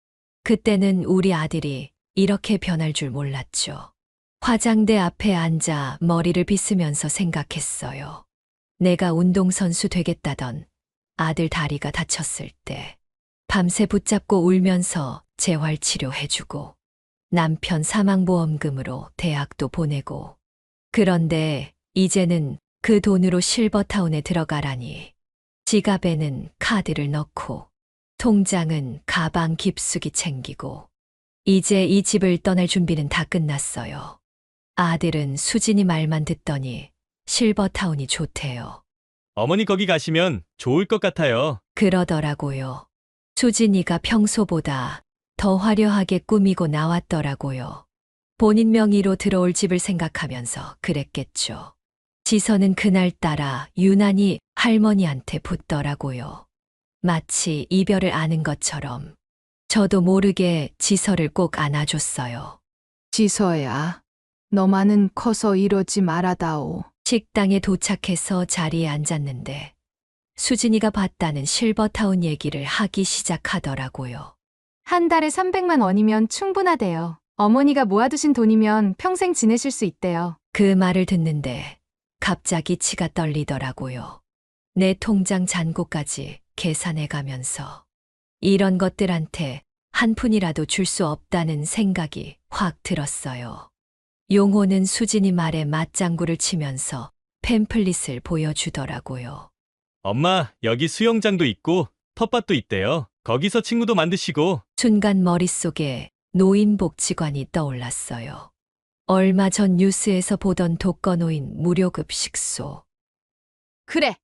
그때는 우리 아들이 이렇게 변할 줄 몰랐죠. 화장대 앞에 앉아 머리를 빗으면서 생각했어요. 내가 운동선수 되겠다던 아들 다리가 다쳤을 때 밤새 붙잡고 울면서 재활치료해주고 남편 사망보험금으로 대학도 보내고 그런데 이제는 그 돈으로 실버타운에 들어가라니 지갑에는 카드를 넣고 통장은 가방 깊숙이 챙기고 이제 이 집을 떠날 준비는 다 끝났어요. 아들은 수진이 말만 듣더니 실버타운이 좋대요. 어머니 거기 가시면 좋을 것 같아요. 그러더라고요. 수진이가 평소보다 더 화려하게 꾸미고 나왔더라고요. 본인 명의로 들어올 집을 생각하면서 그랬겠죠. 지선은 그날따라 유난히 할머니한테 붙더라고요. 마치 이별을 아는 것처럼 저도 모르게 지서를 꼭 안아줬어요. 지서야, 너만은 커서 이러지 말아다오. 식당에 도착해서 자리에 앉았는데 수진이가 봤다는 실버타운 얘기를 하기 시작하더라고요. 한 달에 300만 원이면 충분하대요. 어머니가 모아두신 돈이면 평생 지내실 수 있대요. 그 말을 듣는데 갑자기 치가 떨리더라고요. 내 통장 잔고까지 계산해 가면서 이런 것들한테 한 푼이라도 줄 수 없다는 생각이 확 들었어요. 용호는 수진이 말에 맞장구를 치면서 팸플릿을 보여주더라고요. 엄마, 여기 수영장도 있고 텃밭도 있대요. 거기서 친구도 만드시고. 순간 머릿속에 노인복지관이 떠올랐어요. 얼마 전 뉴스에서 보던 독거노인 무료급식소. 그래.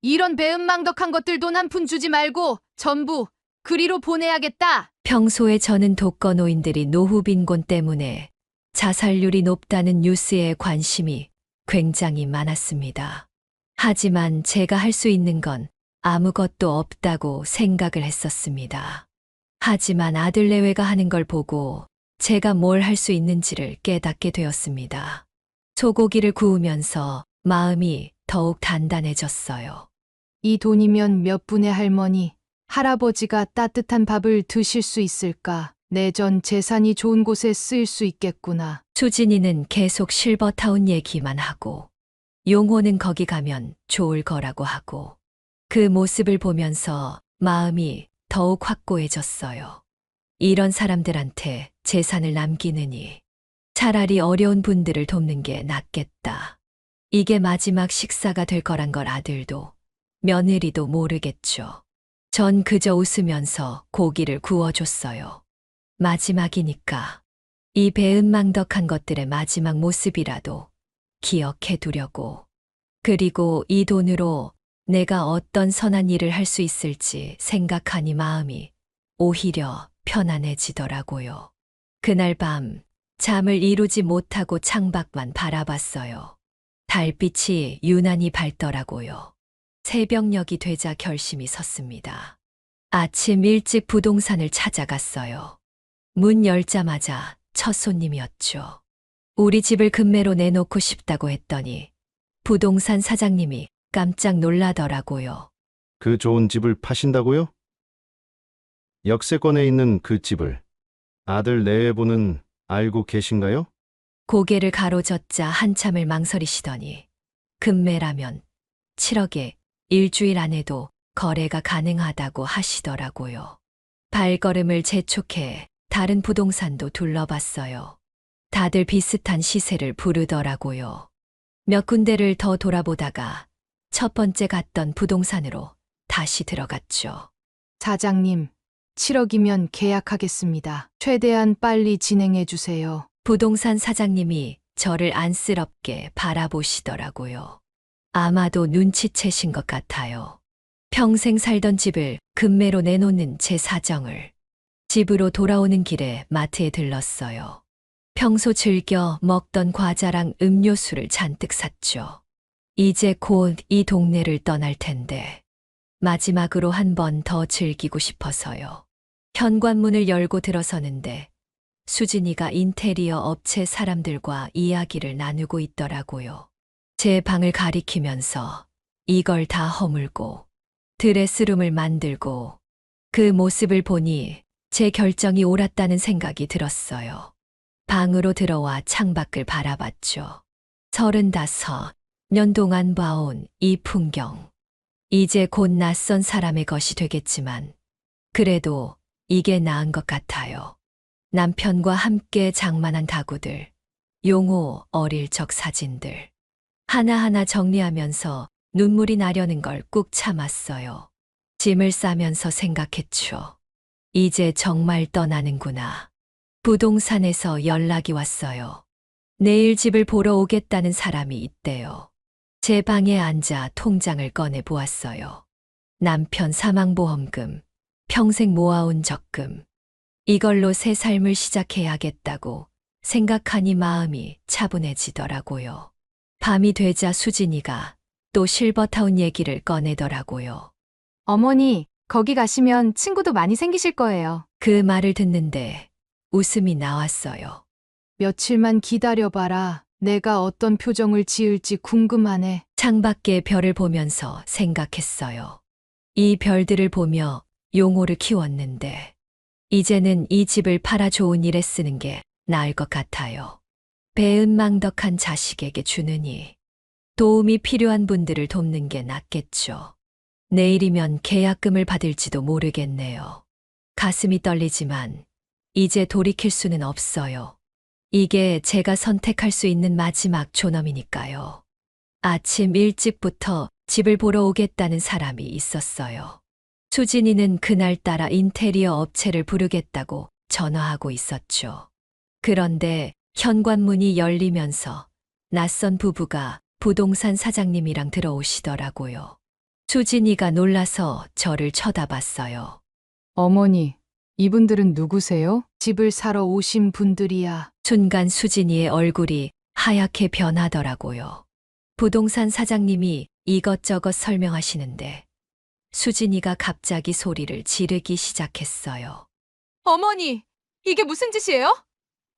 이런 배은망덕한 것들 돈 한 푼 주지 말고 전부 그리로 보내야겠다. 평소에 저는 독거노인들이 노후 빈곤 때문에 자살률이 높다는 뉴스에 관심이 굉장히 많았습니다. 하지만 제가 할 수 있는 건 아무것도 없다고 생각을 했었습니다. 하지만 아들 내외가 하는 걸 보고 제가 뭘 할 수 있는지를 깨닫게 되었습니다. 소고기를 구우면서 마음이 더욱 단단해졌어요. 이 돈이면 몇 분의 할머니, 할아버지가 따뜻한 밥을 드실 수 있을까? 내 전 재산이 좋은 곳에 쓰일 수 있겠구나. 수진이는 계속 실버타운 얘기만 하고 용호는 거기 가면 좋을 거라고 하고 그 모습을 보면서 마음이 더욱 확고해졌어요. 이런 사람들한테 재산을 남기느니 차라리 어려운 분들을 돕는 게 낫겠다. 이게 마지막 식사가 될 거란 걸 아들도 며느리도 모르겠죠. 전 그저 웃으면서 고기를 구워줬어요. 마지막이니까 이 배은망덕한 것들의 마지막 모습이라도 기억해 두려고. 그리고 이 돈으로 내가 어떤 선한 일을 할 수 있을지 생각하니 마음이 오히려 편안해지더라고요. 그날 밤 잠을 이루지 못하고 창밖만 바라봤어요. 달빛이 유난히 밝더라고요. 새벽녘이 되자 결심이 섰습니다. 아침 일찍 부동산을 찾아갔어요. 문 열자마자 첫 손님이었죠. 우리 집을 급매로 내놓고 싶다고 했더니 부동산 사장님이 깜짝 놀라더라고요. 그 좋은 집을 파신다고요? 역세권에 있는 그 집을 아들 내외분은 알고 계신가요? 고개를 가로젓자 한참을 망설이시더니 급매라면 7억에 일주일 안에도 거래가 가능하다고 하시더라고요. 발걸음을 재촉해 다른 부동산도 둘러봤어요. 다들 비슷한 시세를 부르더라고요. 몇 군데를 더 돌아보다가 첫 번째 갔던 부동산으로 다시 들어갔죠. 사장님, 7억이면 계약하겠습니다. 최대한 빨리 진행해 주세요. 부동산 사장님이 저를 안쓰럽게 바라보시더라고요. 아마도 눈치채신 것 같아요. 평생 살던 집을 급매로 내놓는 제 사정을. 집으로 돌아오는 길에 마트에 들렀어요. 평소 즐겨 먹던 과자랑 음료수를 잔뜩 샀죠. 이제 곧 이 동네를 떠날 텐데 마지막으로 한 번 더 즐기고 싶어서요. 현관문을 열고 들어서는데 수진이가 인테리어 업체 사람들과 이야기를 나누고 있더라고요. 제 방을 가리키면서 이걸 다 허물고 드레스룸을 만들고 그 모습을 보니 제 결정이 옳았다는 생각이 들었어요. 방으로 들어와 창밖을 바라봤죠. 35년 동안 봐온 이 풍경. 이제 곧 낯선 사람의 것이 되겠지만 그래도 이게 나은 것 같아요. 남편과 함께 장만한 가구들, 용호 어릴 적 사진들. 하나하나 정리하면서 눈물이 나려는 걸 꾹 참았어요. 짐을 싸면서 생각했죠. 이제 정말 떠나는구나. 부동산에서 연락이 왔어요. 내일 집을 보러 오겠다는 사람이 있대요. 제 방에 앉아 통장을 꺼내 보았어요. 남편 사망보험금, 평생 모아온 적금. 이걸로 새 삶을 시작해야겠다고 생각하니 마음이 차분해지더라고요. 밤이 되자 수진이가 또 실버타운 얘기를 꺼내더라고요. 어머니, 거기 가시면 친구도 많이 생기실 거예요. 그 말을 듣는데 웃음이 나왔어요. 며칠만 기다려봐라. 내가 어떤 표정을 지을지 궁금하네. 창밖의 별을 보면서 생각했어요. 이 별들을 보며 용호를 키웠는데 이제는 이 집을 팔아 좋은 일에 쓰는 게 나을 것 같아요. 배은망덕한 자식에게 주느니 도움이 필요한 분들을 돕는 게 낫겠죠. 내일이면 계약금을 받을지도 모르겠네요. 가슴이 떨리지만 이제 돌이킬 수는 없어요. 이게 제가 선택할 수 있는 마지막 존엄이니까요. 아침 일찍부터 집을 보러 오겠다는 사람이 있었어요. 수진이는 그날따라 인테리어 업체를 부르겠다고 전화하고 있었죠. 그런데 현관문이 열리면서 낯선 부부가 부동산 사장님이랑 들어오시더라고요. 수진이가 놀라서 저를 쳐다봤어요. 어머니, 이분들은 누구세요? 집을 사러 오신 분들이야. 순간 수진이의 얼굴이 하얗게 변하더라고요. 부동산 사장님이 이것저것 설명하시는데 수진이가 갑자기 소리를 지르기 시작했어요. 어머니, 이게 무슨 짓이에요?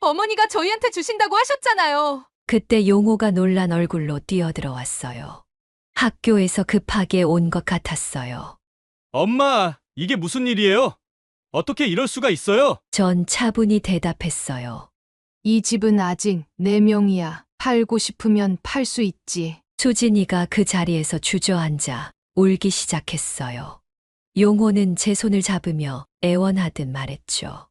어머니가 저희한테 주신다고 하셨잖아요. 그때 용호가 놀란 얼굴로 뛰어들어왔어요. 학교에서 급하게 온 것 같았어요. 엄마, 이게 무슨 일이에요? 어떻게 이럴 수가 있어요? 전 차분히 대답했어요. 이 집은 아직 4명이야. 팔고 싶으면 팔 수 있지. 수진이가 그 자리에서 주저앉아 울기 시작했어요. 용호는 제 손을 잡으며 애원하듯 말했죠.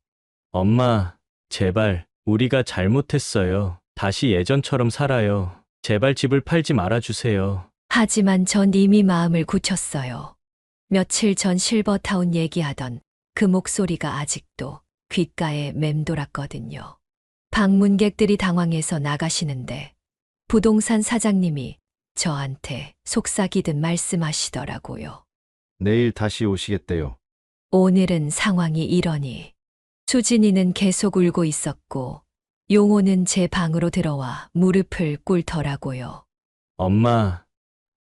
엄마, 제발, 우리가 잘못했어요. 다시 예전처럼 살아요. 제발 집을 팔지 말아주세요. 하지만 전 이미 마음을 굳혔어요. 며칠 전 실버타운 얘기하던 그 목소리가 아직도 귓가에 맴돌았거든요. 방문객들이 당황해서 나가시는데 부동산 사장님이 저한테 속삭이듯 말씀하시더라고요. 내일 다시 오시겠대요. 오늘은 상황이 이러니 수진이는 계속 울고 있었고 용호는 제 방으로 들어와 무릎을 꿇더라고요. 엄마,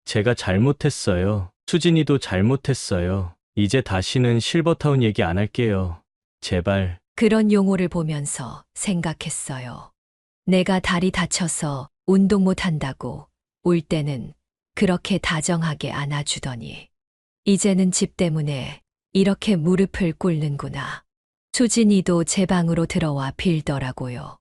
제가 잘못했어요. 수진이도 잘못했어요. 이제 다시는 실버타운 얘기 안 할게요. 제발. 그런 용호를 보면서 생각했어요. 내가 다리 다쳐서 운동 못 한다고 울 때는 그렇게 다정하게 안아주더니 이제는 집 때문에 이렇게 무릎을 꿇는구나. 수진이도 제 방으로 들어와 빌더라고요.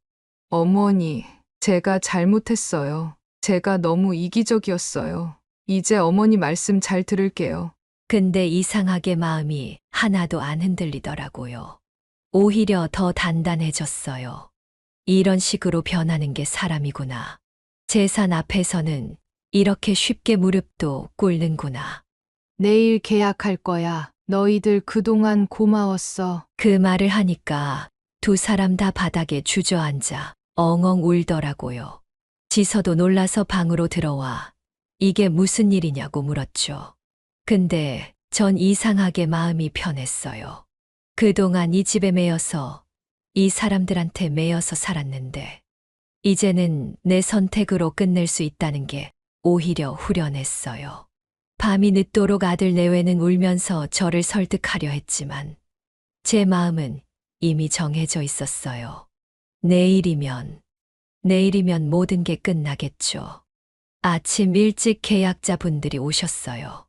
어머니, 제가 잘못했어요. 제가 너무 이기적이었어요. 이제 어머니 말씀 잘 들을게요. 근데 이상하게 마음이 하나도 안 흔들리더라고요. 오히려 더 단단해졌어요. 이런 식으로 변하는 게 사람이구나. 재산 앞에서는 이렇게 쉽게 무릎도 꿇는구나. 내일 계약할 거야. 너희들 그동안 고마웠어. 그 말을 하니까 두 사람 다 바닥에 주저앉아 엉엉 울더라고요. 지서도 놀라서 방으로 들어와 이게 무슨 일이냐고 물었죠. 근데 전 이상하게 마음이 편했어요. 그동안 이 집에 매여서 이 사람들한테 매여서 살았는데 이제는 내 선택으로 끝낼 수 있다는 게 오히려 후련했어요. 밤이 늦도록 아들 내외는 울면서 저를 설득하려 했지만 제 마음은 이미 정해져 있었어요. 내일이면 모든 게 끝나겠죠. 아침 일찍 계약자분들이 오셨어요.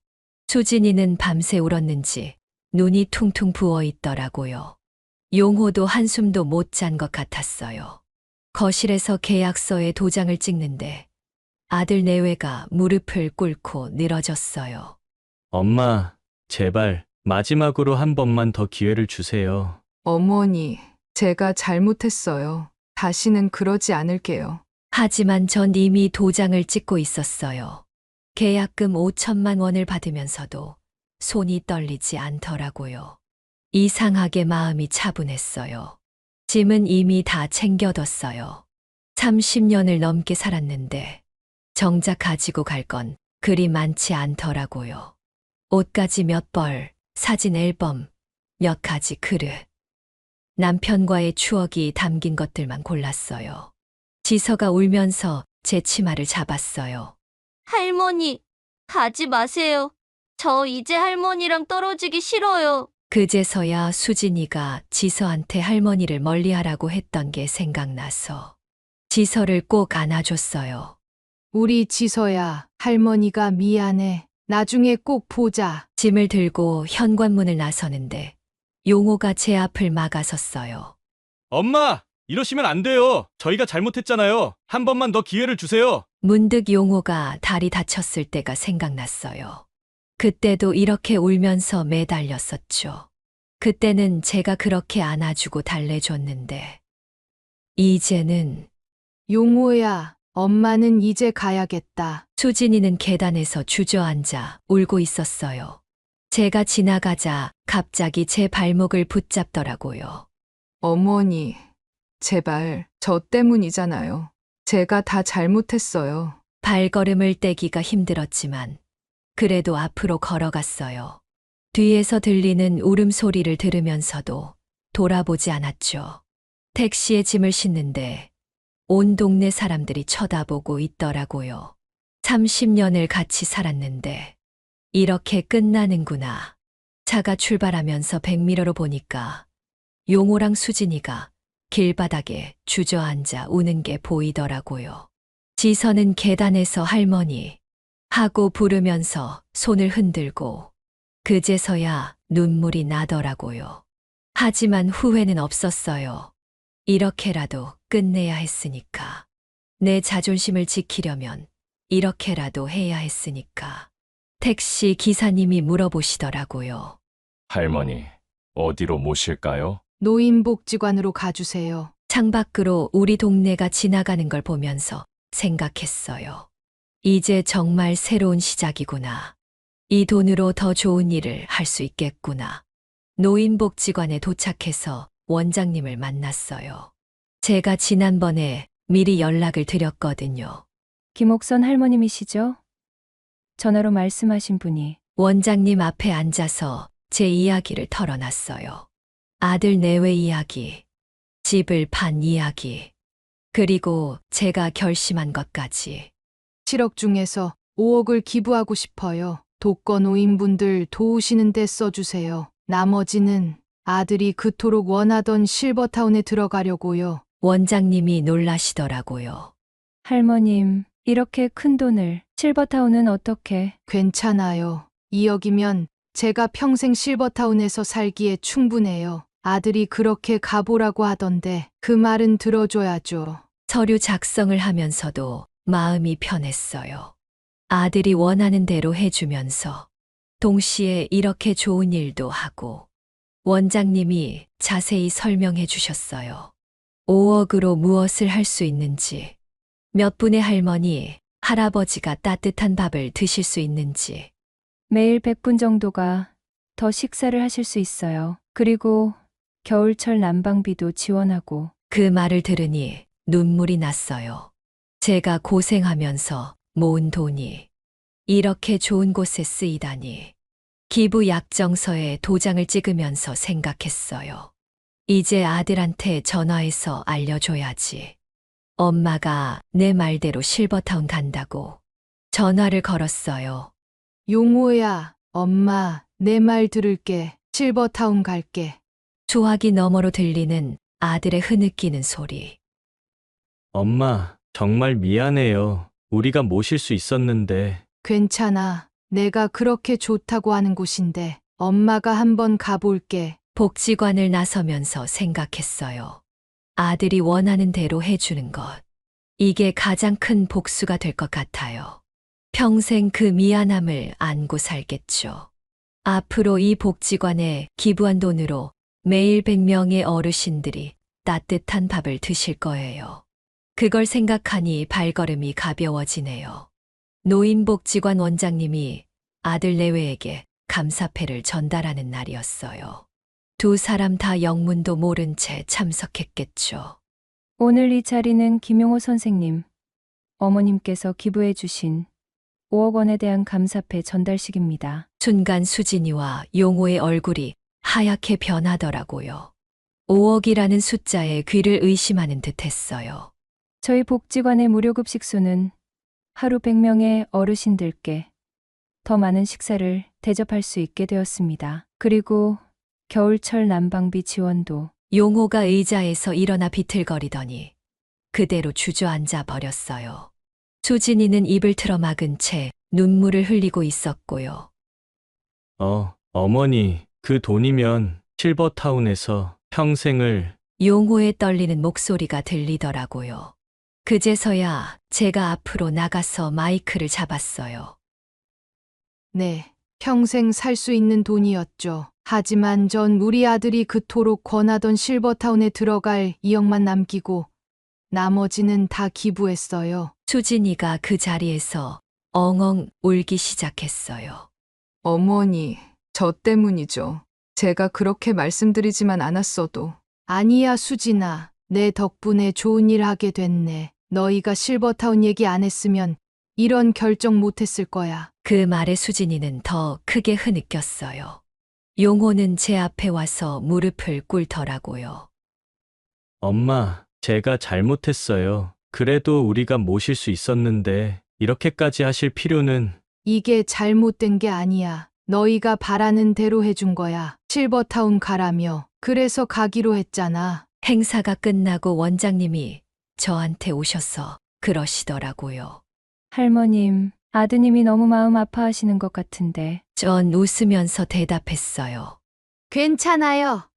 수진이는 밤새 울었는지 눈이 퉁퉁 부어 있더라고요. 용호도 한숨도 못 잔 것 같았어요. 거실에서 계약서에 도장을 찍는데 아들 내외가 무릎을 꿇고 늘어졌어요. 엄마, 제발, 마지막으로 한 번만 더 기회를 주세요. 어머니, 제가 잘못했어요. 다시는 그러지 않을게요. 하지만 전 이미 도장을 찍고 있었어요. 계약금 5천만 원을 받으면서도 손이 떨리지 않더라고요. 이상하게 마음이 차분했어요. 짐은 이미 다 챙겨뒀어요. 30년을 넘게 살았는데 정작 가지고 갈 건 그리 많지 않더라고요. 옷가지 몇 벌, 사진 앨범, 몇 가지 그릇. 남편과의 추억이 담긴 것들만 골랐어요. 지서가 울면서 제 치마를 잡았어요. 할머니, 가지 마세요. 저 이제 할머니랑 떨어지기 싫어요. 그제서야 수진이가 지서한테 할머니를 멀리하라고 했던 게 생각나서 지서를 꼭 안아줬어요. 우리 지서야, 할머니가 미안해. 나중에 꼭 보자. 짐을 들고 현관문을 나서는데 용호가 제 앞을 막아섰어요. 엄마, 이러시면 안 돼요. 저희가 잘못했잖아요. 한 번만 더 기회를 주세요. 문득 용호가 다리 다쳤을 때가 생각났어요. 그때도 이렇게 울면서 매달렸었죠. 그때는 제가 그렇게 안아주고 달래줬는데 이제는 용호야, 엄마는 이제 가야겠다. 수진이는 계단에서 주저앉아 울고 있었어요. 제가 지나가자 갑자기 제 발목을 붙잡더라고요. 어머니, 제발, 저 때문이잖아요. 제가 다 잘못했어요. 발걸음을 떼기가 힘들었지만 그래도 앞으로 걸어갔어요. 뒤에서 들리는 울음소리를 들으면서도 돌아보지 않았죠. 택시에 짐을 싣는데 온 동네 사람들이 쳐다보고 있더라고요. 30년을 같이 살았는데 이렇게 끝나는구나. 차가 출발하면서 백미러로 보니까 용호랑 수진이가 길바닥에 주저앉아 우는 게 보이더라고요. 지선은 계단에서 할머니 하고 부르면서 손을 흔들고 그제서야 눈물이 나더라고요. 하지만 후회는 없었어요. 이렇게라도 끝내야 했으니까. 내 자존심을 지키려면 이렇게라도 해야 했으니까. 택시 기사님이 물어보시더라고요. 할머니, 어디로 모실까요? 노인복지관으로 가주세요. 창밖으로 우리 동네가 지나가는 걸 보면서 생각했어요. 이제 정말 새로운 시작이구나. 이 돈으로 더 좋은 일을 할 수 있겠구나. 노인복지관에 도착해서 원장님을 만났어요. 제가 지난번에 미리 연락을 드렸거든요. 김옥선 할머님이시죠? 전화로 말씀하신 분이. 원장님 앞에 앉아서 제 이야기를 털어놨어요. 아들 내외 이야기, 집을 판 이야기, 그리고 제가 결심한 것까지. 7억 중에서 5억을 기부하고 싶어요. 독거노인분들 도우시는 데 써주세요. 나머지는 아들이 그토록 원하던 실버타운에 들어가려고요. 원장님이 놀라시더라고요. 할머님, 이렇게 큰 돈을 실버타운은 어떻게? 괜찮아요. 2억이면 제가 평생 실버타운에서 살기에 충분해요. 아들이 그렇게 가보라고 하던데 그 말은 들어줘야죠. 서류 작성을 하면서도 마음이 편했어요. 아들이 원하는 대로 해주면서 동시에 이렇게 좋은 일도 하고 원장님이 자세히 설명해 주셨어요. 5억으로 무엇을 할 수 있는지, 몇 분의 할머니, 할아버지가 따뜻한 밥을 드실 수 있는지, 매일 100분 정도가 더 식사를 하실 수 있어요. 그리고 겨울철 난방비도 지원하고. 그 말을 들으니 눈물이 났어요. 제가 고생하면서 모은 돈이 이렇게 좋은 곳에 쓰이다니. 기부 약정서에 도장을 찍으면서 생각했어요. 이제 아들한테 전화해서 알려줘야지. 엄마가 내 말대로 실버타운 간다고. 전화를 걸었어요. 용호야, 엄마, 내 말 들을게. 실버타운 갈게. 소화기 너머로 들리는 아들의 흐느끼는 소리. 엄마, 정말 미안해요. 우리가 모실 수 있었는데. 괜찮아. 내가 그렇게 좋다고 하는 곳인데 엄마가 한번 가볼게. 복지관을 나서면서 생각했어요. 아들이 원하는 대로 해주는 것. 이게 가장 큰 복수가 될 것 같아요. 평생 그 미안함을 안고 살겠죠. 앞으로 이 복지관에 기부한 돈으로 매일 100명의 어르신들이 따뜻한 밥을 드실 거예요. 그걸 생각하니 발걸음이 가벼워지네요. 노인복지관 원장님이 아들 내외에게 감사패를 전달하는 날이었어요. 두 사람 다 영문도 모른 채 참석했겠죠. 오늘 이 자리는 김용호 선생님, 어머님께서 기부해 주신 5억 원에 대한 감사패 전달식입니다. 순간 수진이와 용호의 얼굴이 하얗게 변하더라고요. 5억이라는 숫자에 귀를 의심하는 듯 했어요. 저희 복지관의 무료급식소는 하루 100명의 어르신들께 더 많은 식사를 대접할 수 있게 되었습니다. 그리고 겨울철 난방비 지원도. 용호가 의자에서 일어나 비틀거리더니 그대로 주저앉아 버렸어요. 수진이는 입을 틀어막은 채 눈물을 흘리고 있었고요. 어머니, 그 돈이면 실버타운에서 평생을. 용호의 떨리는 목소리가 들리더라고요. 그제서야 제가 앞으로 나가서 마이크를 잡았어요. 네, 평생 살 수 있는 돈이었죠. 하지만 전 우리 아들이 그토록 권하던 실버타운에 들어갈 2억만 남기고 나머지는 다 기부했어요. 수진이가 그 자리에서 엉엉 울기 시작했어요. 어머니, 저 때문이죠. 제가 그렇게 말씀드리지만 않았어도. 아니야, 수진아. 내 덕분에 좋은 일 하게 됐네. 너희가 실버타운 얘기 안 했으면 이런 결정 못 했을 거야. 그 말에 수진이는 더 크게 흐느꼈어요. 용호는 제 앞에 와서 무릎을 꿇더라고요. 엄마, 제가 잘못했어요. 그래도 우리가 모실 수 있었는데 이렇게까지 하실 필요는. 이게 잘못된 게 아니야. 너희가 바라는 대로 해준 거야. 실버타운 가라며. 그래서 가기로 했잖아. 행사가 끝나고 원장님이 저한테 오셔서 그러시더라고요. 할머님, 아드님이 너무 마음 아파하시는 것 같은데. 전 웃으면서 대답했어요. 괜찮아요.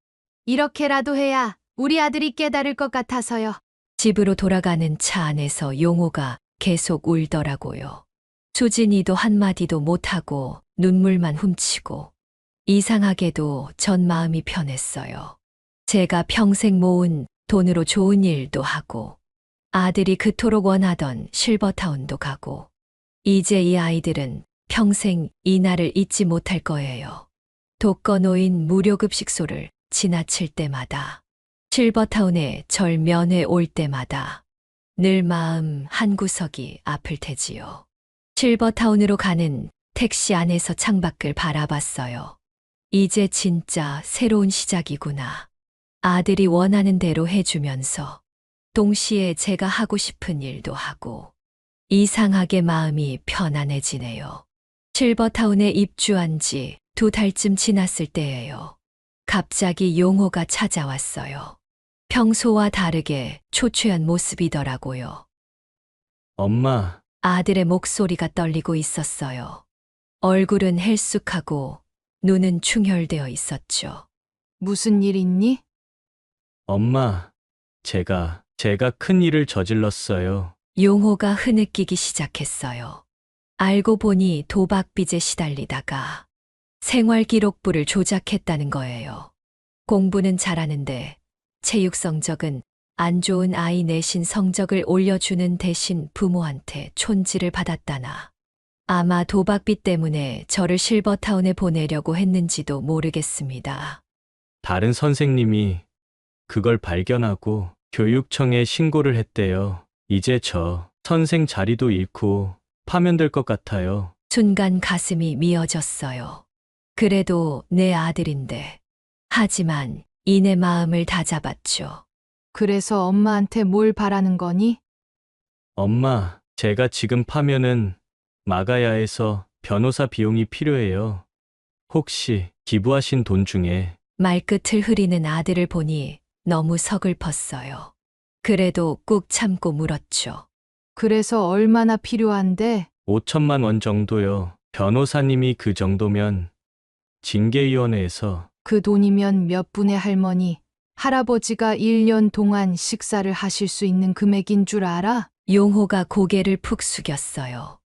이렇게라도 해야 우리 아들이 깨달을 것 같아서요. 집으로 돌아가는 차 안에서 용호가 계속 울더라고요. 수진이도 한마디도 못하고 눈물만 훔치고 이상하게도 전 마음이 편했어요. 제가 평생 모은 돈으로 좋은 일도 하고 아들이 그토록 원하던 실버타운도 가고 이제 이 아이들은 평생 이 날을 잊지 못할 거예요. 독거노인 무료급식소를 지나칠 때마다 실버타운에 절 면회 올 때마다 늘 마음 한구석이 아플 테지요. 실버타운으로 가는 택시 안에서 창밖을 바라봤어요. 이제 진짜 새로운 시작이구나. 아들이 원하는 대로 해주면서 동시에 제가 하고 싶은 일도 하고 이상하게 마음이 편안해지네요. 실버타운에 입주한 지 2달쯤 지났을 때예요. 갑자기 용호가 찾아왔어요. 평소와 다르게 초췌한 모습이더라고요. 엄마, 아들의 목소리가 떨리고 있었어요. 얼굴은 헬쑥하고 눈은 충혈되어 있었죠. 무슨 일 있니? 엄마, 제가 큰 일을 저질렀어요. 용호가 흐느끼기 시작했어요. 알고 보니 도박빚에 시달리다가 생활기록부를 조작했다는 거예요. 공부는 잘하는데 체육 성적은 안 좋은 아이 내신 성적을 올려주는 대신 부모한테 촌지를 받았다나 아마 도박빚 때문에 저를 실버타운에 보내려고 했는지도 모르겠습니다. 다른 선생님이 그걸 발견하고 교육청에 신고를 했대요. 이제 저 선생 자리도 잃고 파면될 것 같아요. 순간 가슴이 미어졌어요. 그래도 내 아들인데. 하지만 이내 마음을 다잡았죠. 그래서 엄마한테 뭘 바라는 거니? 엄마, 제가 지금 파면은 막아야 해서 변호사 비용이 필요해요. 혹시 기부하신 돈 중에 말끝을 흐리는 아들을 보니 너무 서글펐어요. 그래도 꾹 참고 물었죠. 그래서 얼마나 필요한데? 5천만 원 정도요. 변호사님이 그 정도면 징계위원회에서. 그 돈이면 몇 분의 할머니, 할아버지가 1년 동안 식사를 하실 수 있는 금액인 줄 알아? 용호가 고개를 푹 숙였어요.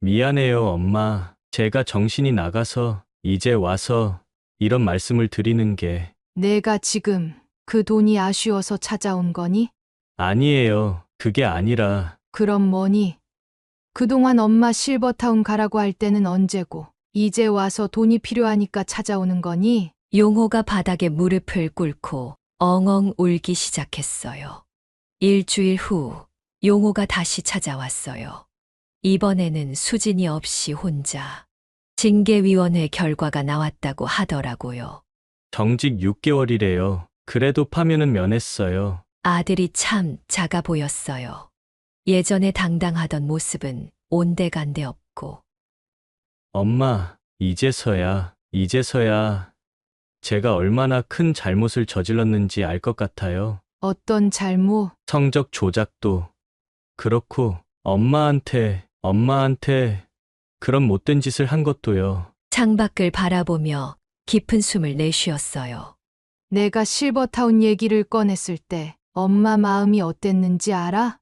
미안해요, 엄마. 제가 정신이 나가서 이제 와서 이런 말씀을 드리는 게. 내가 지금 그 돈이 아쉬워서 찾아온 거니? 아니에요. 그게 아니라. 그럼 뭐니? 그동안 엄마 실버타운 가라고 할 때는 언제고, 이제 와서 돈이 필요하니까 찾아오는 거니? 용호가 바닥에 무릎을 꿇고 엉엉 울기 시작했어요. 일주일 후 용호가 다시 찾아왔어요. 이번에는 수진이 없이 혼자. 징계위원회 결과가 나왔다고 하더라고요. 정직 6개월이래요. 그래도 파면은 면했어요. 아들이 참 작아 보였어요. 예전에 당당하던 모습은 온데간데 없고. 엄마, 이제서야 제가 얼마나 큰 잘못을 저질렀는지 알 것 같아요. 어떤 잘못? 성적 조작도 그렇고 엄마한테 그런 못된 짓을 한 것도요. 창밖을 바라보며 깊은 숨을 내쉬었어요. 내가 실버타운 얘기를 꺼냈을 때 엄마 마음이 어땠는지 알아?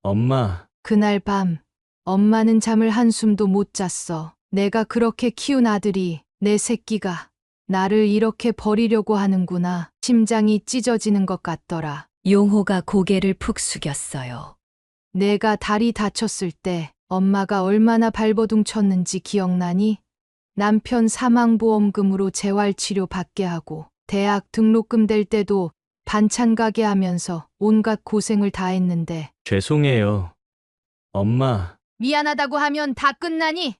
엄마, 그날 밤 엄마는 잠을 한숨도 못 잤어. 내가 그렇게 키운 아들이, 내 새끼가 나를 이렇게 버리려고 하는구나. 심장이 찢어지는 것 같더라. 용호가 고개를 푹 숙였어요. 내가 다리 다쳤을 때 엄마가 얼마나 발버둥 쳤는지 기억나니? 남편 사망보험금으로 재활치료 받게 하고 대학 등록금 댈 때도 반찬 가게 하면서 온갖 고생을 다 했는데 죄송해요. 엄마, 미안하다고 하면 다 끝나니?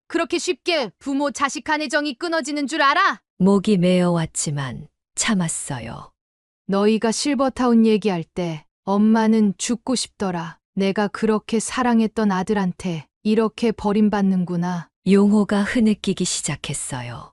그렇게 쉽게 부모 자식 간의 정이 끊어지는 줄 알아? 목이 메어왔지만 참았어요. 너희가 실버타운 얘기할 때 엄마는 죽고 싶더라. 내가 그렇게 사랑했던 아들한테 이렇게 버림받는구나. 용호가 흐느끼기 시작했어요.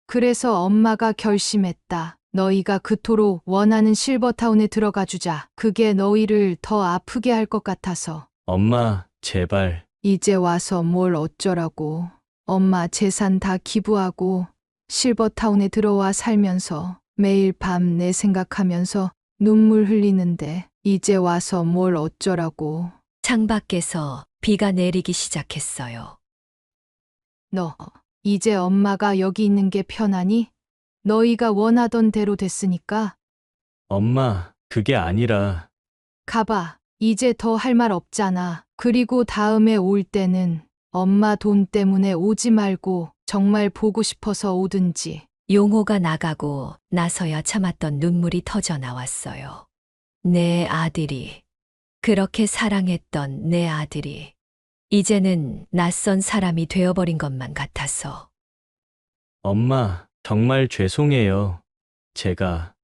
그래서 엄마가 결심했다. 너희가 그토록 원하는 실버타운에 들어가 주자. 그게 너희를 더 아프게 할 것 같아서. 엄마, 제발. 이제 와서 뭘 어쩌라고. 엄마 재산 다 기부하고 실버타운에 들어와 살면서 매일 밤 내 생각하면서 눈물 흘리는데 이제 와서 뭘 어쩌라고. 창밖에서 비가 내리기 시작했어요. 너 이제 엄마가 여기 있는 게 편하니? 너희가 원하던 대로 됐으니까 엄마, 그게 아니라. 가봐. 이제 더 할 말 없잖아. 그리고 다음에 올 때는 엄마 돈 때문에 오지 말고 정말 보고 싶어서 오든지. 용호가 나가고 나서야 참았던 눈물이 터져 나왔어요. 내 아들이, 그렇게 사랑했던 내 아들이, 이제는 낯선 사람이 되어버린 것만 같아서. 엄마, 정말 죄송해요.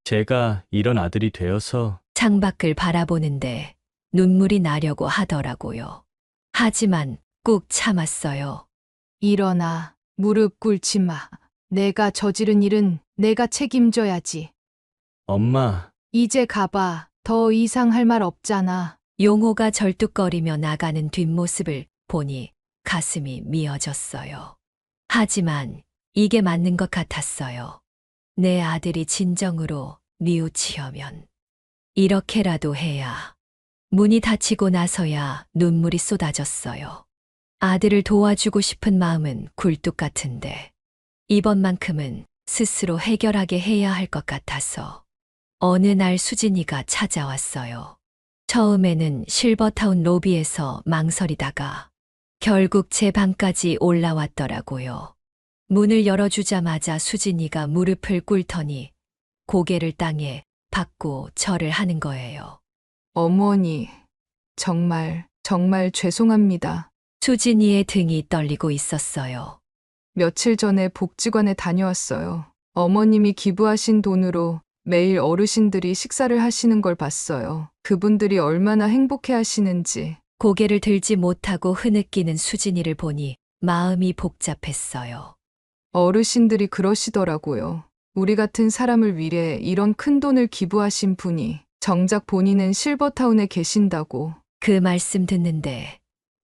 제가 이런 아들이 되어서. 창밖을 바라보는데 눈물이 나려고 하더라고요. 하지만 꾹 참았어요. 일어나. 무릎 꿇지 마. 내가 저지른 일은 내가 책임져야지. 엄마, 이제 가봐. 더 이상 할 말 없잖아. 용호가 절뚝거리며 나가는 뒷모습을 보니 가슴이 미어졌어요. 하지만 이게 맞는 것 같았어요. 내 아들이 진정으로 뉘우치려면 이렇게라도 해야. 문이 닫히고 나서야 눈물이 쏟아졌어요. 아들을 도와주고 싶은 마음은 굴뚝 같은데 이번만큼은 스스로 해결하게 해야 할 것 같아서 어느 날 수진이가 찾아왔어요. 처음에는 실버타운 로비에서 망설이다가 결국 제 방까지 올라왔더라고요. 문을 열어주자마자 수진이가 무릎을 꿇더니 고개를 땅에 박고 절을 하는 거예요. 어머니, 정말 죄송합니다. 수진이의 등이 떨리고 있었어요. 며칠 전에 복지관에 다녀왔어요. 어머님이 기부하신 돈으로 매일 어르신들이 식사를 하시는 걸 봤어요. 그분들이 얼마나 행복해 하시는지. 고개를 들지 못하고 흐느끼는 수진이를 보니 마음이 복잡했어요. 어르신들이 그러시더라고요. 우리 같은 사람을 위해 이런 큰 돈을 기부하신 분이 정작 본인은 실버타운에 계신다고. 그 말씀 듣는데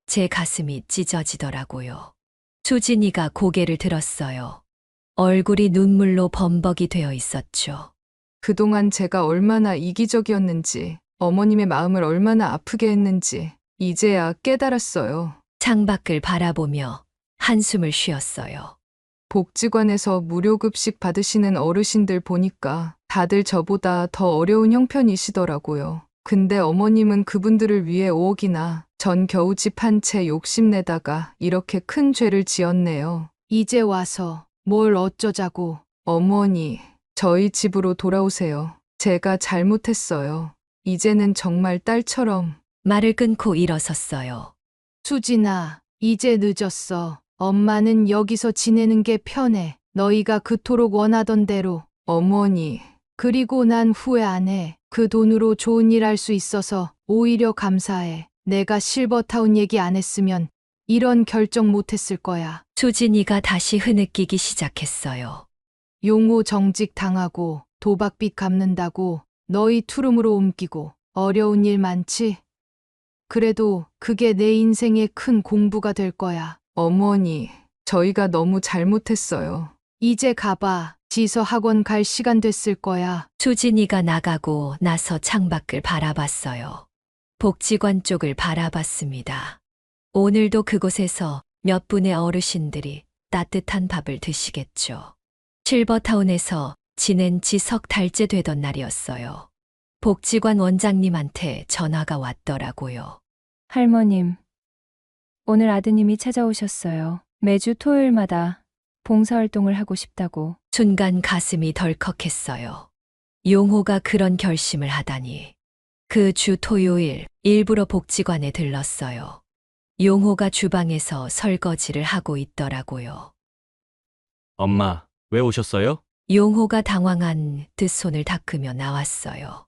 제 가슴이 찢어지더라고요. 수진이가 고개를 들었어요. 얼굴이 눈물로 범벅이 되어 있었죠. 그동안 제가 얼마나 이기적이었는지, 어머님의 마음을 얼마나 아프게 했는지 이제야 깨달았어요. 창밖을 바라보며 한숨을 쉬었어요. 복지관에서 무료급식 받으시는 어르신들 보니까 다들 저보다 더 어려운 형편이시더라고요. 근데 어머님은 그분들을 위해 5억이나 전 겨우 집 한 채 욕심내다가 이렇게 큰 죄를 지었네요. 이제 와서 뭘 어쩌자고. 어머니, 저희 집으로 돌아오세요. 제가 잘못했어요. 이제는 정말 딸처럼. 말을 끊고 일어섰어요. 수진아, 이제 늦었어. 엄마는 여기서 지내는 게 편해. 너희가 그토록 원하던 대로. 어머니, 그리고 난 후회 안 해. 그 돈으로 좋은 일 할 수 있어서 오히려 감사해. 내가 실버타운 얘기 안 했으면 이런 결정 못 했을 거야. 수진이가 다시 흐느끼기 시작했어요. 용호 정직 당하고 도박빚 갚는다고 너희 투룸으로 옮기고 어려운 일 많지? 그래도 그게 내 인생의 큰 공부가 될 거야. 어머니, 저희가 너무 잘못했어요. 이제 가봐. 지서 학원 갈 시간 됐을 거야. 수진이가 나가고 나서 창밖을 바라봤어요. 복지관 쪽을 바라봤습니다. 오늘도 그곳에서 몇 분의 어르신들이 따뜻한 밥을 드시겠죠. 실버타운에서 지낸 지 석 달째 되던 날이었어요. 복지관 원장님한테 전화가 왔더라고요. 할머님, 오늘 아드님이 찾아오셨어요. 매주 토요일마다 봉사활동을 하고 싶다고. 순간 가슴이 덜컥했어요. 용호가 그런 결심을 하다니. 그 주 토요일 일부러 복지관에 들렀어요. 용호가 주방에서 설거지를 하고 있더라고요. 엄마, 왜 오셨어요? 용호가 당황한 듯 손을 닦으며 나왔어요.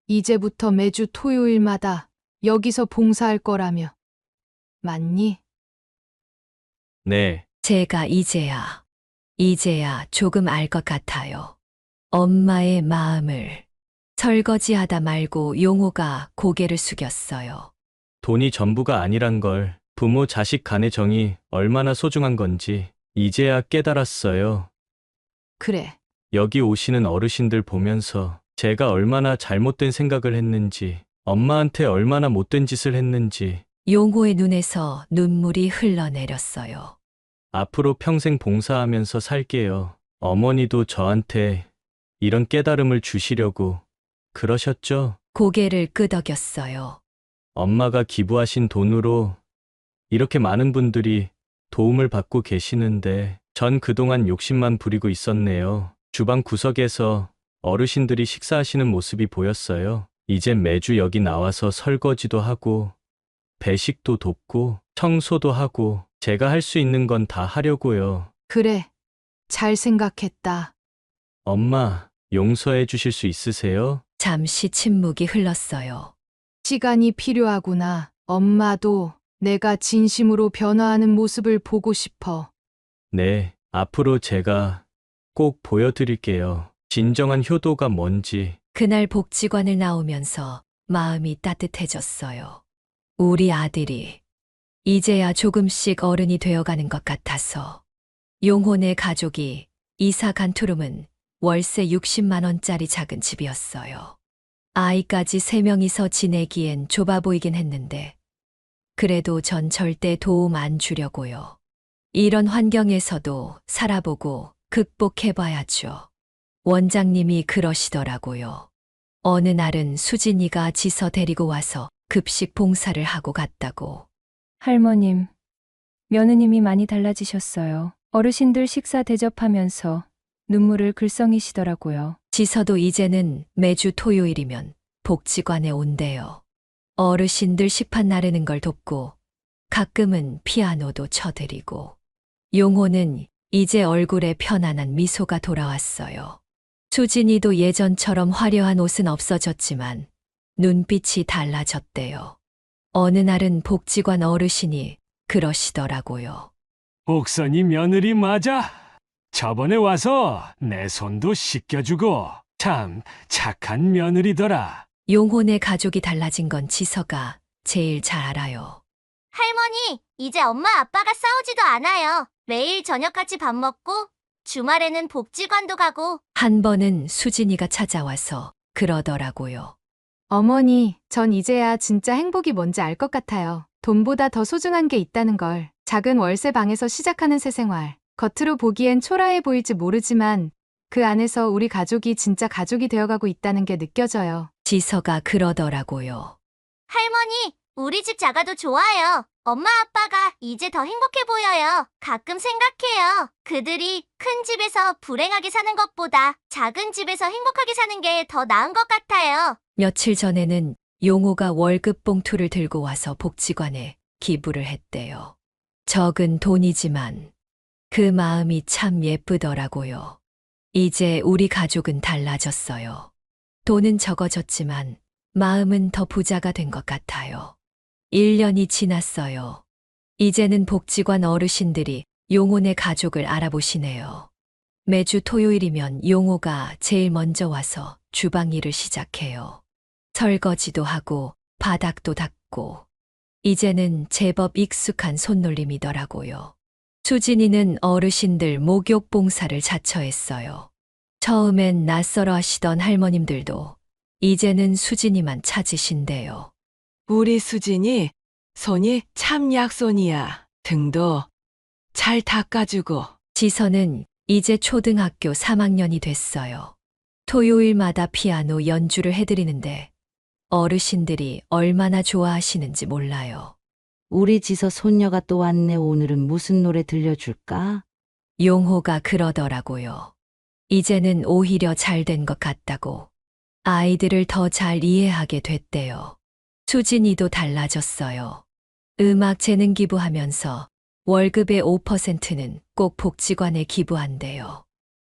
이제부터 매주 토요일마다 여기서 봉사할 거라며. 맞니? 네, 제가 이제야 조금 알 것 같아요. 엄마의 마음을. 설거지하다 말고 용호가 고개를 숙였어요. 돈이 전부가 아니란 걸, 부모 자식 간의 정이 얼마나 소중한 건지 이제야 깨달았어요. 그래. 여기 오시는 어르신들 보면서 제가 얼마나 잘못된 생각을 했는지, 엄마한테 얼마나 못된 짓을 했는지, 용호의 눈에서 눈물이 흘러내렸어요. 앞으로 평생 봉사하면서 살게요. 어머니도 저한테 이런 깨달음을 주시려고 그러셨죠? 고개를 끄덕였어요. 엄마가 기부하신 돈으로 이렇게 많은 분들이 도움을 받고 계시는데 전 그동안 욕심만 부리고 있었네요. 주방 구석에서 어르신들이 식사하시는 모습이 보였어요. 이젠 매주 여기 나와서 설거지도 하고 배식도 돕고 청소도 하고 제가 할 수 있는 건 다 하려고요. 그래. 잘 생각했다. 엄마, 용서해 주실 수 있으세요? 잠시 침묵이 흘렀어요. 시간이 필요하구나. 엄마도 내가 진심으로 변화하는 모습을 보고 싶어. 네, 앞으로 제가 꼭 보여드릴게요. 진정한 효도가 뭔지. 그날 복지관을 나오면서 마음이 따뜻해졌어요. 우리 아들이 이제야 조금씩 어른이 되어가는 것 같아서. 용호네 가족이 이사 간 투룸은 월세 60만 원짜리 작은 집이었어요. 아이까지 3명이서 지내기엔 좁아 보이긴 했는데 그래도 전 절대 도움 안 주려고요. 이런 환경에서도 살아보고 극복해봐야죠. 원장님이 그러시더라고요. 어느 날은 수진이가 지서 데리고 와서 급식 봉사를 하고 갔다고. 할머님, 며느님이 많이 달라지셨어요. 어르신들 식사 대접하면서 눈물을 글썽이시더라고요. 지서도 이제는 매주 토요일이면 복지관에 온대요. 어르신들 식판 나르는 걸 돕고 가끔은 피아노도 쳐드리고. 용호는 이제 얼굴에 편안한 미소가 돌아왔어요. 수진이도 예전처럼 화려한 옷은 없어졌지만 눈빛이 달라졌대요. 어느 날은 복지관 어르신이 그러시더라고요. 옥선이 며느리 맞아. 저번에 와서 내 손도 씻겨주고 참 착한 며느리더라. 용호네 가족이 달라진 건 지서가 제일 잘 알아요. 할머니, 이제 엄마 아빠가 싸우지도 않아요. 매일 저녁같이 밥 먹고 주말에는 복지관도 가고. 한 번은 수진이가 찾아와서 그러더라고요. 어머니, 전 이제야 진짜 행복이 뭔지 알 것 같아요. 돈보다 더 소중한 게 있다는 걸. 작은 월세 방에서 시작하는 새 생활. 겉으로 보기엔 초라해 보일지 모르지만 그 안에서 우리 가족이 진짜 가족이 되어가고 있다는 게 느껴져요. 지서가 그러더라고요. 할머니, 우리 집 작아도 좋아요. 엄마 아빠가 이제 더 행복해 보여요. 가끔 생각해요. 그들이 큰 집에서 불행하게 사는 것보다 작은 집에서 행복하게 사는 게 더 나은 것 같아요. 며칠 전에는 용호가 월급 봉투를 들고 와서 복지관에 기부를 했대요. 적은 돈이지만 그 마음이 참 예쁘더라고요. 이제 우리 가족은 달라졌어요. 돈은 적어졌지만 마음은 더 부자가 된 것 같아요. 1년이 지났어요. 이제는 복지관 어르신들이 용호네 가족을 알아보시네요. 매주 토요일이면 용호가 제일 먼저 와서 주방 일을 시작해요. 설거지도 하고 바닥도 닦고. 이제는 제법 익숙한 손놀림이더라고요. 수진이는 어르신들 목욕 봉사를 자처했어요. 처음엔 낯설어 하시던 할머님들도 이제는 수진이만 찾으신대요. 우리 수진이 손이 참 약손이야. 등도 잘 닦아주고. 지서는 이제 초등학교 3학년이 됐어요. 토요일마다 피아노 연주를 해드리는데 어르신들이 얼마나 좋아하시는지 몰라요. 우리 지서 손녀가 또 왔네. 오늘은 무슨 노래 들려줄까? 용호가 그러더라고요. 이제는 오히려 잘 된 것 같다고. 아이들을 더 잘 이해하게 됐대요. 수진이도 달라졌어요. 음악 재능 기부하면서 월급의 5%는 꼭 복지관에 기부한대요.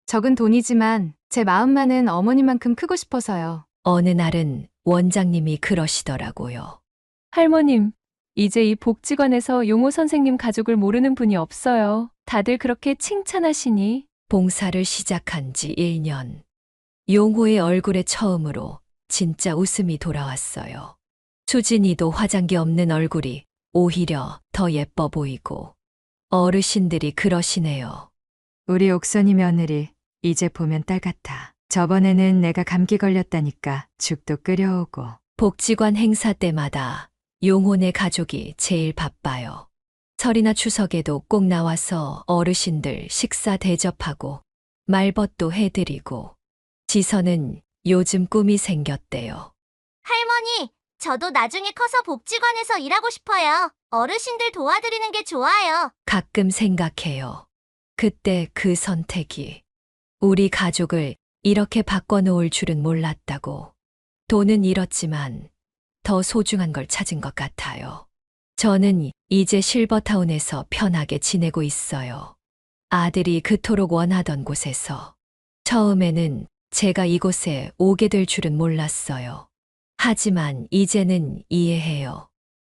적은 돈이지만 제 마음만은 어머니만큼 크고 싶어서요. 어느 날은 원장님이 그러시더라고요. 할머님, 이제 이 복지관에서 용호 선생님 가족을 모르는 분이 없어요. 다들 그렇게 칭찬하시니. 봉사를 시작한 지 1년. 용호의 얼굴에 처음으로 진짜 웃음이 돌아왔어요. 수진이도 화장기 없는 얼굴이 오히려 더 예뻐 보이고 어르신들이 그러시네요. 우리 옥선이 며느리 이제 보면 딸 같아. 저번에는 내가 감기 걸렸다니까 죽도 끓여오고. 복지관 행사 때마다 용호네 가족이 제일 바빠요. 설이나 추석에도 꼭 나와서 어르신들 식사 대접하고 말벗도 해드리고. 지선은 요즘 꿈이 생겼대요. 할머니, 저도 나중에 커서 복지관에서 일하고 싶어요. 어르신들 도와드리는 게 좋아요. 가끔 생각해요. 그때 그 선택이 우리 가족을 이렇게 바꿔놓을 줄은 몰랐다고. 돈은 잃었지만 더 소중한 걸 찾은 것 같아요. 저는 이제 실버타운에서 편하게 지내고 있어요. 아들이 그토록 원하던 곳에서. 처음에는 제가 이곳에 오게 될 줄은 몰랐어요. 하지만 이제는 이해해요.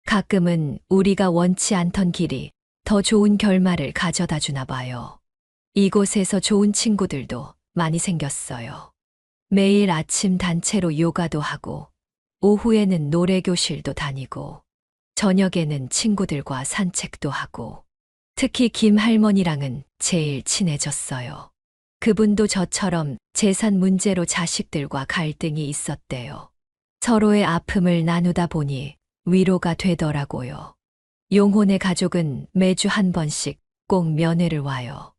가끔은 우리가 원치 않던 길이 더 좋은 결말을 가져다 주나 봐요. 이곳에서 좋은 친구들도 많이 생겼어요. 매일 아침 단체로 요가도 하고, 오후에는 노래교실도 다니고, 저녁에는 친구들과 산책도 하고, 특히 김 할머니랑은 제일 친해졌어요. 그분도 저처럼 재산 문제로 자식들과 갈등이 있었대요. 서로의 아픔을 나누다 보니 위로가 되더라고요. 용혼의 가족은 매주 한 번씩 꼭 면회를 와요.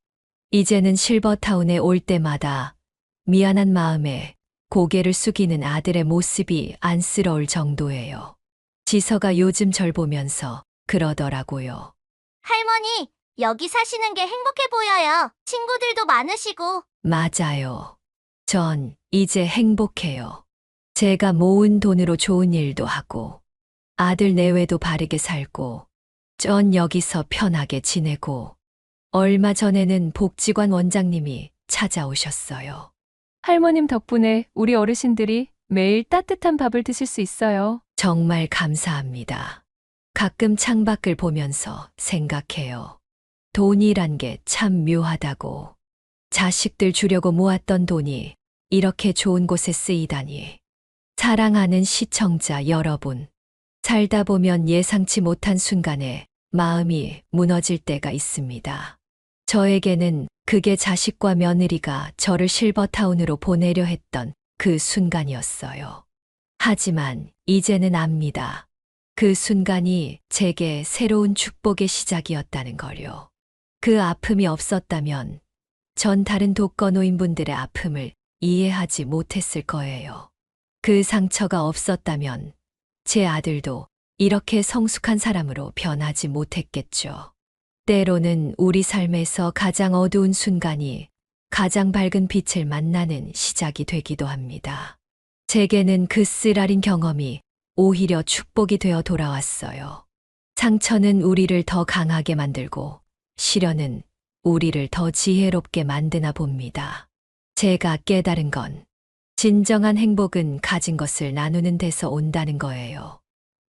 이제는 실버타운에 올 때마다 미안한 마음에 고개를 숙이는 아들의 모습이 안쓰러울 정도예요. 지서가 요즘 절 보면서 그러더라고요. 할머니, 여기 사시는 게 행복해 보여요. 친구들도 많으시고. 맞아요. 전 이제 행복해요. 제가 모은 돈으로 좋은 일도 하고, 아들 내외도 바르게 살고, 전 여기서 편하게 지내고, 얼마 전에는 복지관 원장님이 찾아오셨어요. 할머님 덕분에 우리 어르신들이 매일 따뜻한 밥을 드실 수 있어요. 정말 감사합니다. 가끔 창밖을 보면서 생각해요. 돈이란 게 참 묘하다고. 자식들 주려고 모았던 돈이 이렇게 좋은 곳에 쓰이다니. 사랑하는 시청자 여러분, 살다 보면 예상치 못한 순간에 마음이 무너질 때가 있습니다. 저에게는 그게 자식과 며느리가 저를 실버타운으로 보내려 했던 그 순간이었어요. 하지만 이제는 압니다. 그 순간이 제게 새로운 축복의 시작이었다는 걸요. 그 아픔이 없었다면 전 다른 독거노인분들의 아픔을 이해하지 못했을 거예요. 그 상처가 없었다면 제 아들도 이렇게 성숙한 사람으로 변하지 못했겠죠. 때로는 우리 삶에서 가장 어두운 순간이 가장 밝은 빛을 만나는 시작이 되기도 합니다. 제게는 그 쓰라린 경험이 오히려 축복이 되어 돌아왔어요. 상처는 우리를 더 강하게 만들고 시련은 우리를 더 지혜롭게 만드나 봅니다. 제가 깨달은 건 진정한 행복은 가진 것을 나누는 데서 온다는 거예요.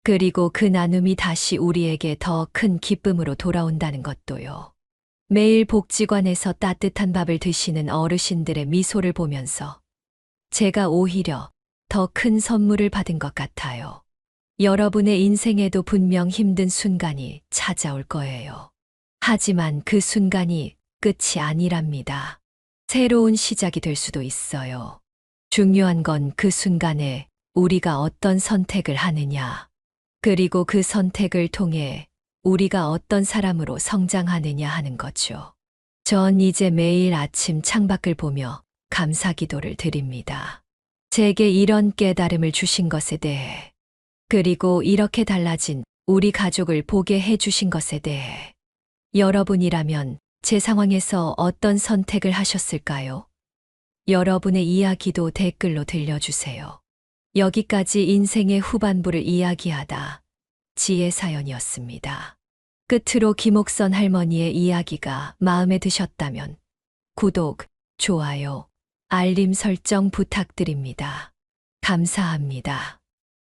그리고 그 나눔이 다시 우리에게 더 큰 기쁨으로 돌아온다는 것도요. 매일 복지관에서 따뜻한 밥을 드시는 어르신들의 미소를 보면서 제가 오히려 더 큰 선물을 받은 것 같아요. 여러분의 인생에도 분명 힘든 순간이 찾아올 거예요. 하지만 그 순간이 끝이 아니랍니다. 새로운 시작이 될 수도 있어요. 중요한 건 그 순간에 우리가 어떤 선택을 하느냐, 그리고 그 선택을 통해 우리가 어떤 사람으로 성장하느냐 하는 거죠. 전 이제 매일 아침 창밖을 보며 감사 기도를 드립니다. 제게 이런 깨달음을 주신 것에 대해, 그리고 이렇게 달라진 우리 가족을 보게 해주신 것에 대해, 여러분이라면 제 상황에서 어떤 선택을 하셨을까요? 여러분의 이야기도 댓글로 들려주세요. 여기까지 인생의 후반부를 이야기하다 지혜 사연이었습니다. 끝으로 김옥선 할머니의 이야기가 마음에 드셨다면 구독, 좋아요, 알림 설정 부탁드립니다. 감사합니다.